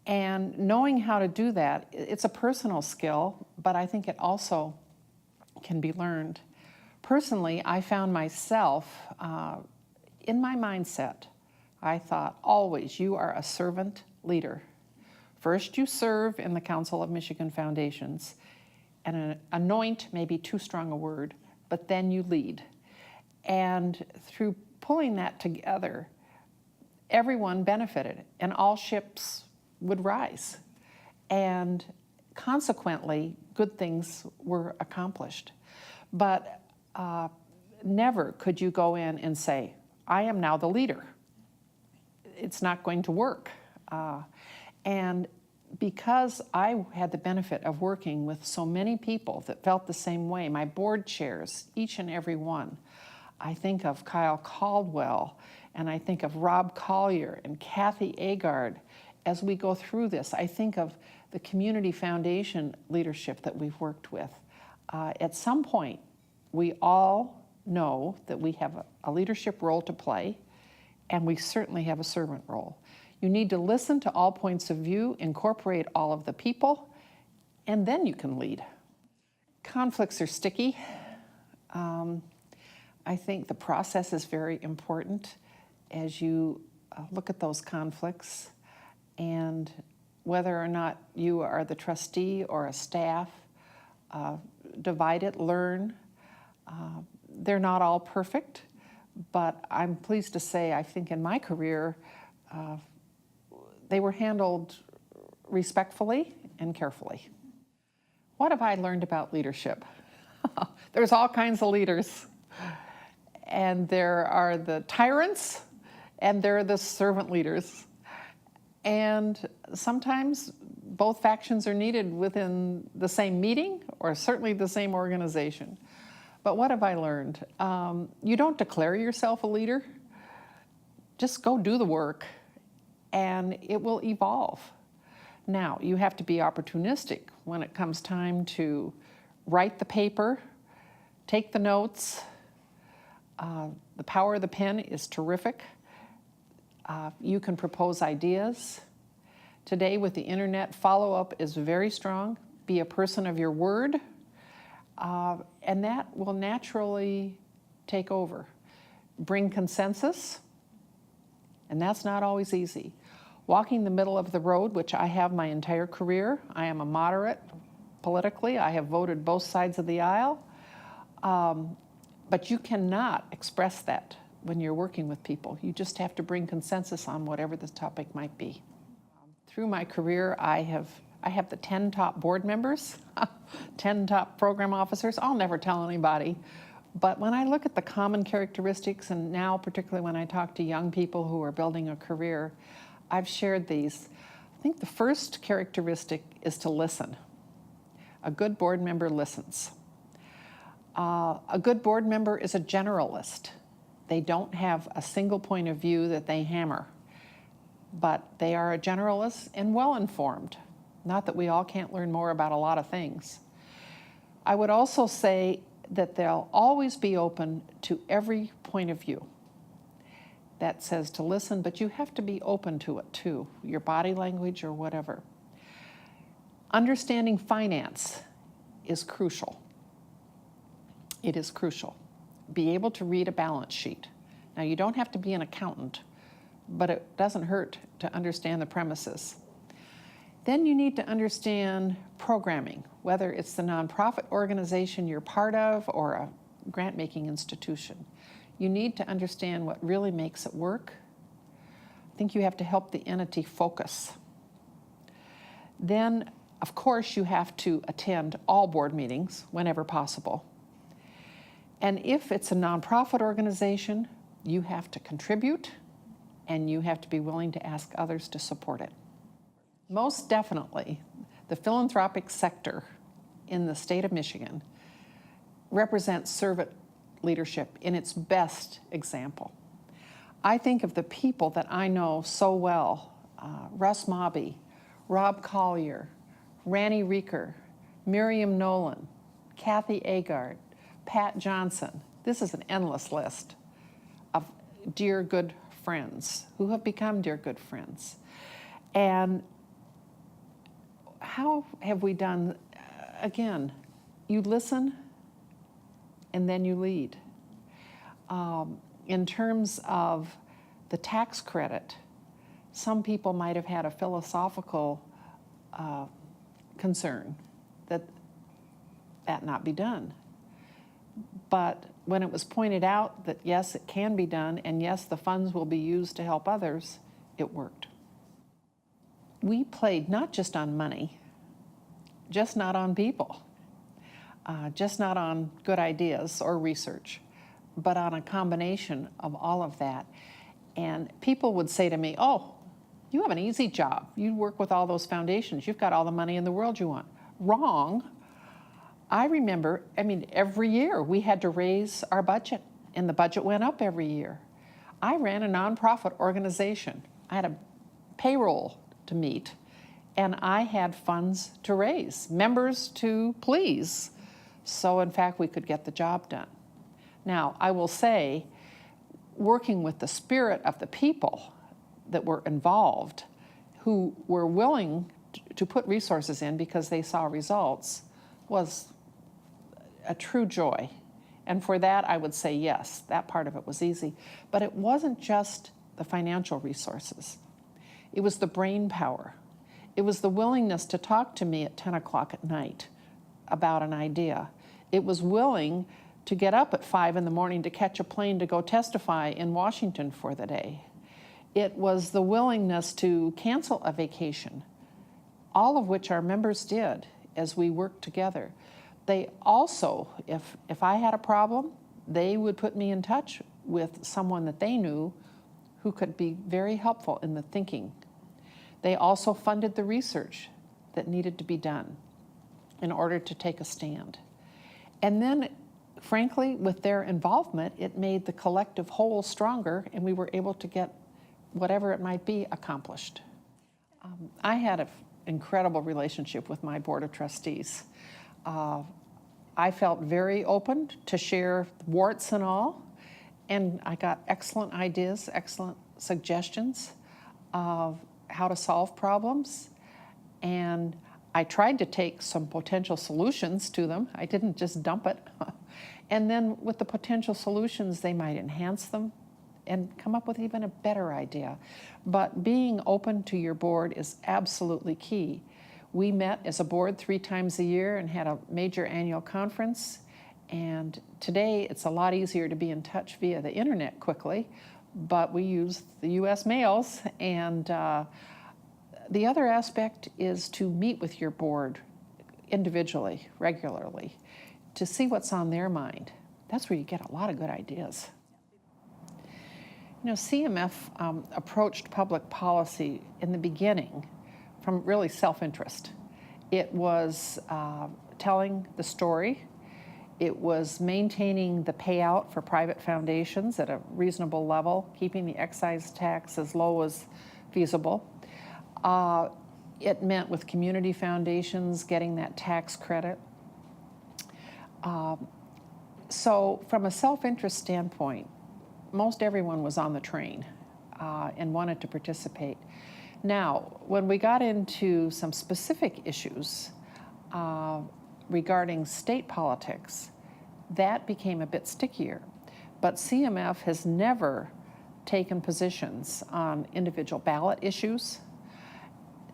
And knowing how to do that, it's a personal skill, but I think it also can be learned. Personally, I found myself in my mindset, I thought always you are a servant leader. First you serve in the Council of Michigan Foundations, and anoint may be too strong a word, but then you lead. And through pulling that together, everyone benefited, and all ships would rise. And consequently, good things were accomplished. But never could you go in and say, I am now the leader. It's not going to work. And because I had the benefit of working with so many people that felt the same way, my board chairs, each and every one, I think of Kyle Caldwell, and I think of Rob Collier and Kathy Agard. As we go through this, I think of the community foundation leadership that we've worked with. At some point, we all know that we have a leadership role to play, and we certainly have a servant role. You need to listen to all points of view, incorporate all of the people, and then you can lead. Conflicts are sticky. I think the process is very important as you look at those conflicts, and whether or not you are the trustee or a staff, divide it, learn. They're not all perfect, but I'm pleased to say I think in my career they were handled respectfully and carefully. What have I learned about leadership? There's all kinds of leaders, and there are the tyrants and there are the servant leaders. And sometimes both factions are needed within the same meeting or certainly the same organization. But what have I learned? You don't declare yourself a leader. Just go do the work and it will evolve. Now, you have to be opportunistic when it comes time to write the paper, take the notes. The power of the pen is terrific. You can propose ideas. Today with the internet, follow-up is very strong. Be a person of your word, and that will naturally take over. Bring consensus, and that's not always easy. Walking the middle of the road, which I have my entire career. I am a moderate politically. I have voted both sides of the aisle, but you cannot express that when you're working with people. You just have to bring consensus on whatever the topic might be. Through my career, I have the 10 top board members, 10 top program officers. I'll never tell anybody. But when I look at the common characteristics, and now particularly when I talk to young people who are building a career, I've shared these. I think the first characteristic is to listen. A good board member listens. A good board member is a generalist. They don't have a single point of view that they hammer, but they are a generalist and well-informed. Not that we all can't learn more about a lot of things. I would also say that they'll always be open to every point of view. That says to listen, but you have to be open to it too, your body language or whatever. Understanding finance is crucial. It is crucial. Be able to read a balance sheet. Now, you don't have to be an accountant, but it doesn't hurt to understand the premises. Then you need to understand programming, whether it's the nonprofit organization you're part of or a grant-making institution. You need to understand what really makes it work. I think you have to help the entity focus. Then, of course, you have to attend all board meetings whenever possible. And if it's a nonprofit organization, you have to contribute and you have to be willing to ask others to support it. Most definitely, the philanthropic sector in the state of Michigan represents servant leadership in its best example. I think of the people that I know so well, Russ Mobby, Rob Collier, Randy Reeker, Miriam Nolan, Kathy Agard, Pat Johnson. This is an endless list of dear good friends who have become dear good friends. And how have we done? Again, you listen and then you lead. In terms of the tax credit, some people might have had a philosophical concern that that not be done. But when it was pointed out that yes, it can be done, and yes, the funds will be used to help others, it worked. We played not just on money, just not on people, just not on good ideas or research, but on a combination of all of that. And people would say to me, oh, you have an easy job. You work with all those foundations. You've got all the money in the world you want. Wrong. I remember, every year we had to raise our budget, and the budget went up every year. I ran a nonprofit organization. I had a payroll to meet, and I had funds to raise, members to please. So in fact, we could get the job done. Now, I will say, working with the spirit of the people that were involved, who were willing to put resources in because they saw results, was a true joy. And for that, I would say yes, that part of it was easy. But it wasn't just the financial resources. It was the brain power. It was the willingness to talk to me at 10 o'clock at night about an idea. It was willing to get up at 5 in the morning to catch a plane to go testify in Washington for the day. It was the willingness to cancel a vacation, all of which our members did as we worked together. They also, if I had a problem, they would put me in touch with someone that they knew who could be very helpful in the thinking. They also funded the research that needed to be done in order to take a stand. And then, frankly, with their involvement, it made the collective whole stronger, and we were able to get whatever it might be accomplished. I had an incredible relationship with my board of trustees. I felt very open to share warts and all, and I got excellent ideas, excellent suggestions of how to solve problems, and I tried to take some potential solutions to them. I didn't just dump it. And then with the potential solutions, they might enhance them and come up with even a better idea. But being open to your board is absolutely key. We met as a board 3 times a year and had a major annual conference. And today it's a lot easier to be in touch via the internet quickly, but we use the US mails. And the other aspect is to meet with your board individually, regularly, to see what's on their mind. That's where you get a lot of good ideas. You know, CMF approached public policy in the beginning from really self-interest. It was telling the story. It was maintaining the payout for private foundations at a reasonable level, keeping the excise tax as low as feasible. It meant with community foundations getting that tax credit. So from a self-interest standpoint, most everyone was on the train and wanted to participate. Now, when we got into some specific issues regarding state politics, that became a bit stickier. But CMF has never taken positions on individual ballot issues.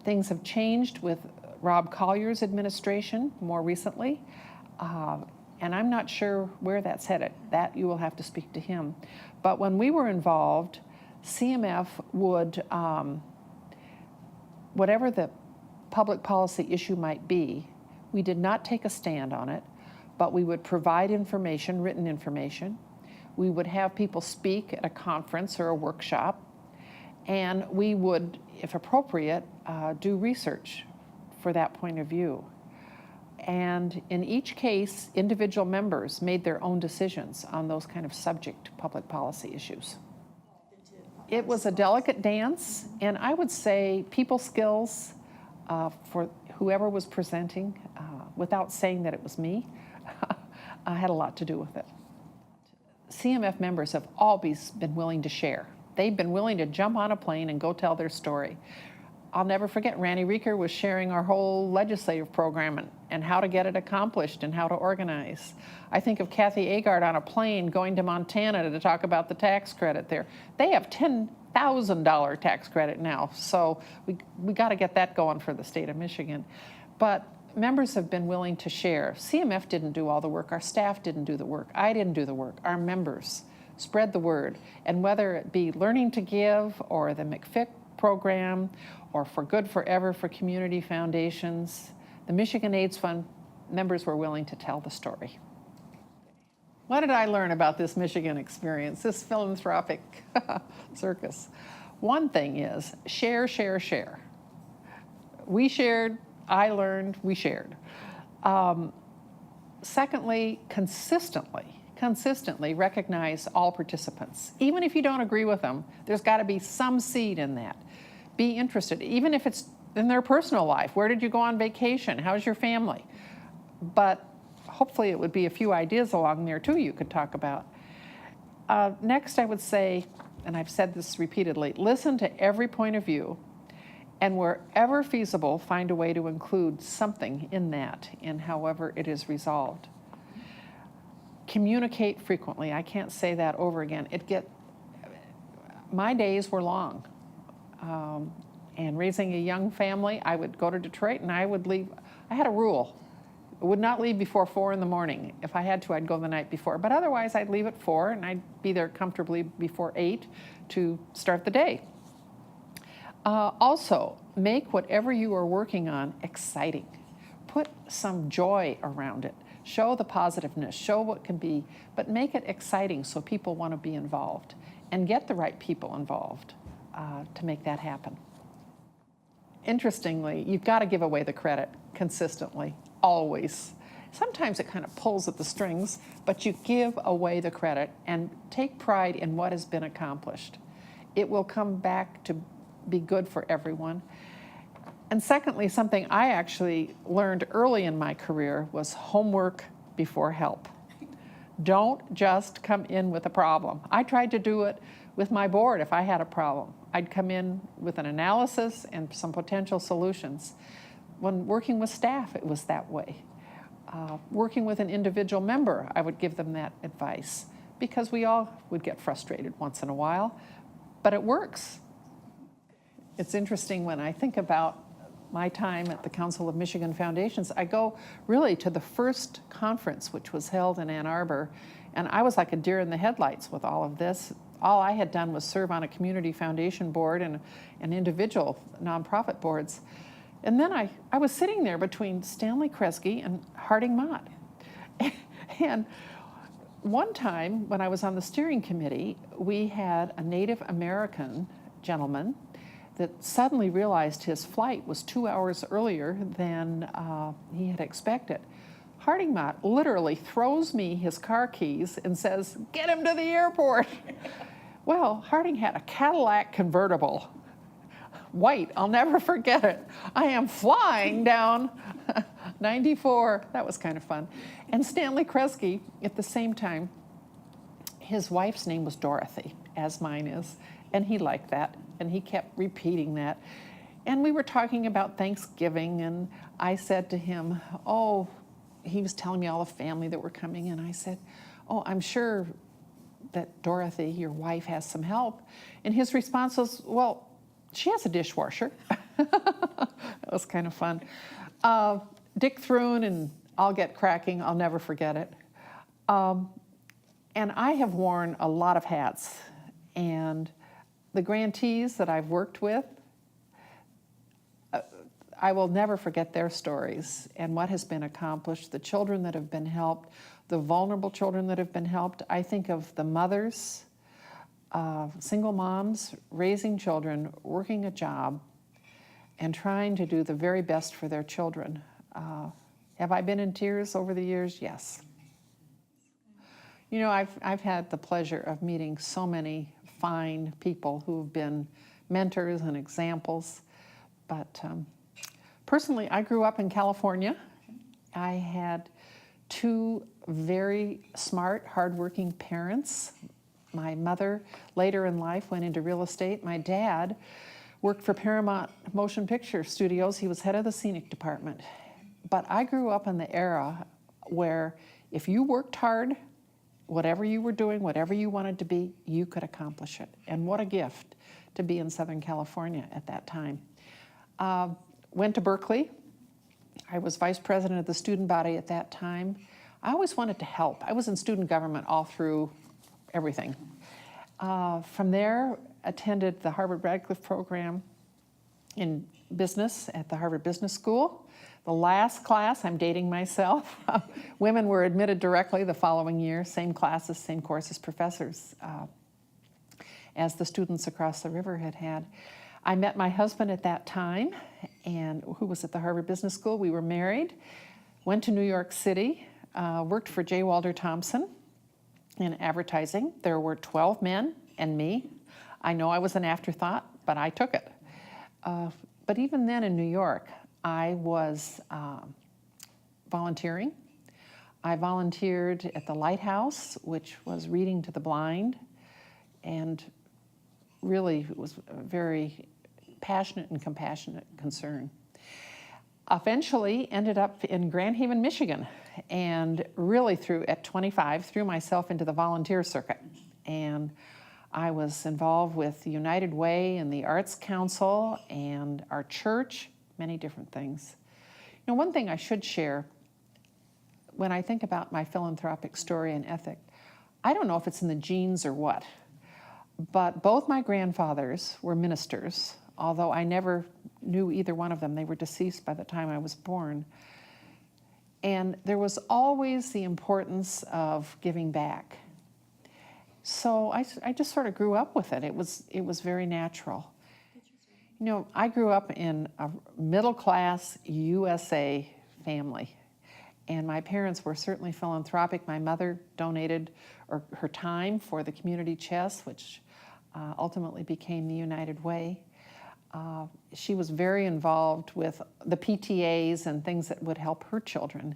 Things have changed with Rob Collier's administration more recently, and I'm not sure where that's headed. That you will have to speak to him. But when we were involved, CMF would, whatever the public policy issue might be, we did not take a stand on it, but we would provide information, written information. We would have people speak at a conference or a workshop, and we would, if appropriate, do research for that point of view. And in each case, individual members made their own decisions on those kind of subject public policy issues. It was a delicate dance, and I would say people skills for whoever was presenting, without saying that it was me, had a lot to do with it. CMF members have always been willing to share. They've been willing to jump on a plane and go tell their story. I'll never forget, Randy Reeker was sharing our whole legislative program and how to get it accomplished and how to organize. I think of Kathy Agard on a plane going to Montana to talk about the tax credit there. They have $10,000 tax credit now, so we got to get that going for the state of Michigan. But members have been willing to share. CMF didn't do all the work. Our staff didn't do the work. I didn't do the work. Our members spread the word. And whether it be Learning to Give or the McFick program or For Good Forever for community foundations, the Michigan AIDS Fund members were willing to tell the story. What did I learn about this Michigan experience, this philanthropic circus? One thing is share, share, share. We shared, I learned, we shared. Secondly, consistently recognize all participants. Even if you don't agree with them, there's got to be some seed in that. Be interested, even if it's in their personal life. Where did you go on vacation? How's your family? But hopefully it would be a few ideas along there too you could talk about. Next, I would say, and I've said this repeatedly, listen to every point of view, and wherever feasible, find a way to include something in that, in however it is resolved. Communicate frequently. I can't say that over again. My days were long. And raising a young family, I would go to Detroit and I would leave. I had a rule. I would not leave before 4 in the morning. If I had to, I'd go the night before. But otherwise, I'd leave at 4 and I'd be there comfortably before 8 to start the day. Also, make whatever you are working on exciting. Put some joy around it. Show the positiveness, show what can be, but make it exciting so people want to be involved and get the right people involved to make that happen. Interestingly, you've got to give away the credit consistently, always. Sometimes it kind of pulls at the strings, but you give away the credit and take pride in what has been accomplished. It will come back to be good for everyone. And secondly, something I actually learned early in my career was homework before help. Don't just come in with a problem. I tried to do it with my board if I had a problem. I'd come in with an analysis and some potential solutions. When working with staff, it was that way. Working with an individual member, I would give them that advice because we all would get frustrated once in a while, but it works. It's interesting when I think about my time at the Council of Michigan Foundations, I go really to the first conference, which was held in Ann Arbor, and I was like a deer in the headlights with all of this. All I had done was serve on a community foundation board and individual nonprofit boards. And then I was sitting there between Stanley Kresge and Harding Mott. And one time when I was on the steering committee, we had a Native American gentleman that suddenly realized his flight was 2 hours earlier than he had expected. Harding Mott literally throws me his car keys and says, "Get him to the airport." Well, Harding had a Cadillac convertible, white, I'll never forget it. I am flying down 94, that was kind of fun. And Stanley Kresge, at the same time, his wife's name was Dorothy, as mine is, and he liked that, and he kept repeating that. And we were talking about Thanksgiving, and I said to him, he was telling me all the family that were coming, and I said, I'm sure that Dorothy, your wife, has some help. And his response was, well, she has a dishwasher. That was kind of fun. Dick Thrun and I'll Get Cracking, I'll never forget it. And I have worn a lot of hats. And the grantees that I've worked with, I will never forget their stories and what has been accomplished, the children that have been helped, the vulnerable children that have been helped. I think of the mothers, single moms, raising children, working a job, and trying to do the very best for their children. Have I been in tears over the years? Yes. You know, I've had the pleasure of meeting so many fine people who've been mentors and examples, but personally, I grew up in California. I had two very smart, hardworking parents. My mother, later in life, went into real estate. My dad worked for Paramount Motion Picture Studios. He was head of the scenic department. But I grew up in the era where if you worked hard, whatever you were doing, whatever you wanted to be, you could accomplish it. And what a gift to be in Southern California at that time. Went to Berkeley. I was vice president of the student body at that time. I always wanted to help. I was in student government all through everything. From there, attended the Harvard Radcliffe program in business at the Harvard Business School. The last class, I'm dating myself, women were admitted directly the following year, same classes, same courses, professors, as the students across the river had had. I met my husband at that time, and who was at the Harvard Business School. We were married, went to New York City, worked for J. Walter Thompson in advertising. There were 12 men and me. I know I was an afterthought, but I took it. But even then in New York, I was volunteering. I volunteered at the Lighthouse, which was reading to the blind, and really was a very passionate and compassionate concern. Eventually ended up in Grand Haven, Michigan, and really at 25, threw myself into the volunteer circuit. And I was involved with the United Way and the Arts Council and our church, many different things. You know, one thing I should share, when I think about my philanthropic story and ethic, I don't know if it's in the genes or what, but both my grandfathers were ministers, although I never knew either one of them. They were deceased by the time I was born. And there was always the importance of giving back. So I just sort of grew up with it. It was very natural. You know, I grew up in a middle-class USA family, and my parents were certainly philanthropic. My mother donated her time for the community chest, which ultimately became the United Way. She was very involved with the PTAs and things that would help her children.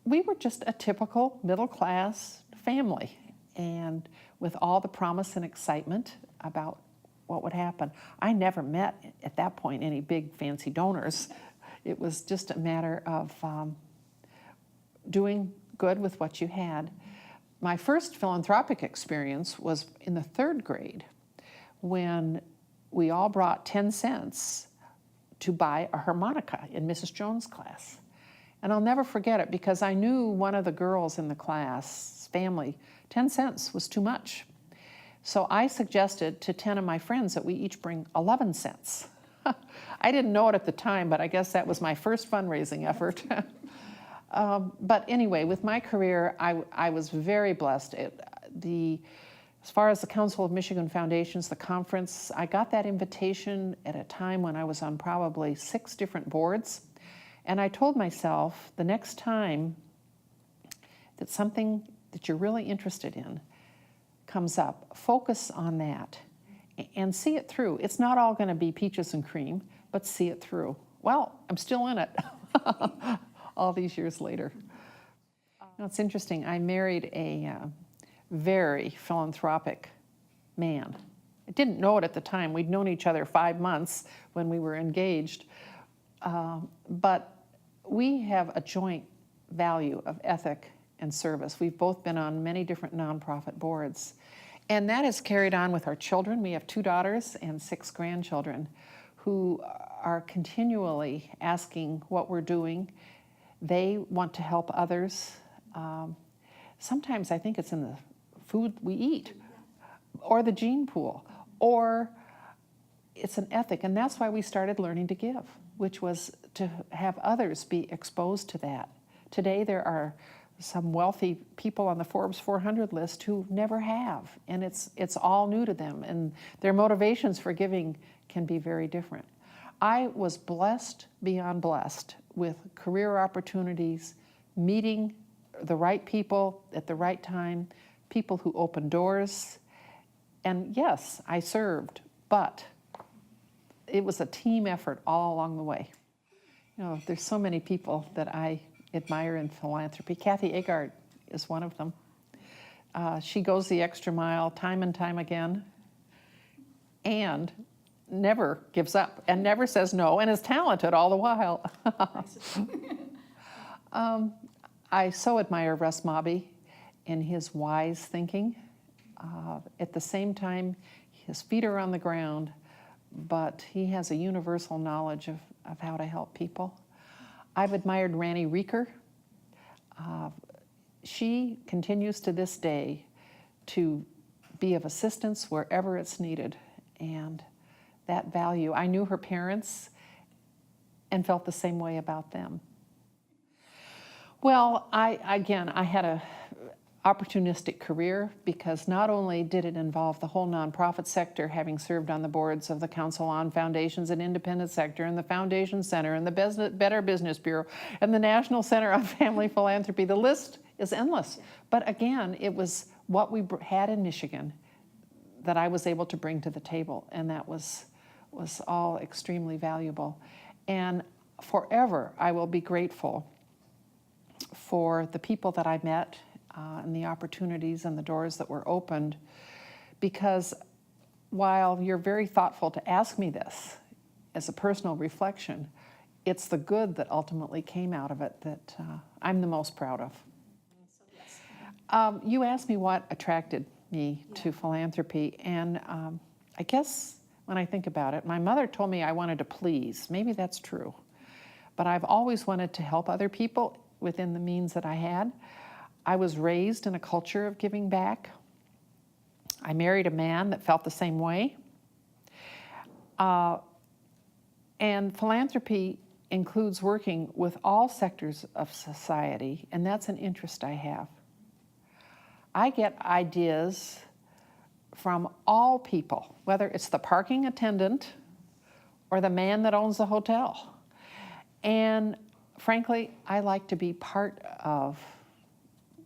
We were just a typical middle-class family, and with all the promise and excitement about what would happen. I never met, at that point, any big fancy donors. It was just a matter of doing good with what you had. My first philanthropic experience was in the 3rd grade when we all brought 10 cents to buy a harmonica in Mrs. Jones' class. And I'll never forget it because I knew one of the girls in the class, family, 10 cents was too much. So I suggested to 10 of my friends that we each bring 11 cents. I didn't know it at the time, but I guess that was my first fundraising effort. But anyway, with my career, I was very blessed. As far as the Council of Michigan Foundations, the conference, I got that invitation at a time when I was on probably 6 different boards. And I told myself, the next time that something that you're really interested in comes up, focus on that and see it through. It's not all going to be peaches and cream, but see it through. Well, I'm still in it all these years later. You know, it's interesting. I married a very philanthropic man. I didn't know it at the time. We'd known each other 5 months when we were engaged. But we have a joint value of ethic and service. We've both been on many different nonprofit boards. And that is carried on with our children. We have 2 daughters and 6 grandchildren who are continually asking what we're doing. They want to help others. Sometimes I think it's in the food we eat, or the gene pool, or it's an ethic. And that's why we started Learning to Give, which was to have others be exposed to that. Today there are some wealthy people on the Forbes 400 list who never have, and it's all new to them, and their motivations for giving can be very different. I was blessed beyond blessed with career opportunities, meeting the right people at the right time, people who opened doors, and yes, I served, but it was a team effort all along the way. You know, there's so many people that I admire in philanthropy. Kathy Agard is one of them. She goes the extra mile time and time again and never gives up and never says no and is talented all the while. I so admire Russ Mobby in his wise thinking. At the same time, his feet are on the ground, but he has a universal knowledge of how to help people. I've admired Ranny Reeker. She continues to this day to be of assistance wherever it's needed, and that value. I knew her parents and felt the same way about them. Well, I had a opportunistic career because not only did it involve the whole nonprofit sector, having served on the boards of the Council on Foundations and Independent Sector and the Foundation Center and the Better Business Bureau and the National Center on Family Philanthropy. The list is endless. But again, it was what we had in Michigan that I was able to bring to the table, and that was all extremely valuable. And forever, I will be grateful for the people that I met and the opportunities and the doors that were opened, because while you're very thoughtful to ask me this as a personal reflection, it's the good that ultimately came out of it that I'm the most proud of. You asked me what attracted me to philanthropy, and I guess when I think about it, my mother told me I wanted to please. Maybe that's true, but I've always wanted to help other people within the means that I had. I was raised in a culture of giving back. I married a man that felt the same way. And philanthropy includes working with all sectors of society, and that's an interest I have. I get ideas from all people, whether it's the parking attendant or the man that owns the hotel. And frankly, I like to be part of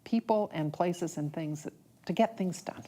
people and places and things to get things done.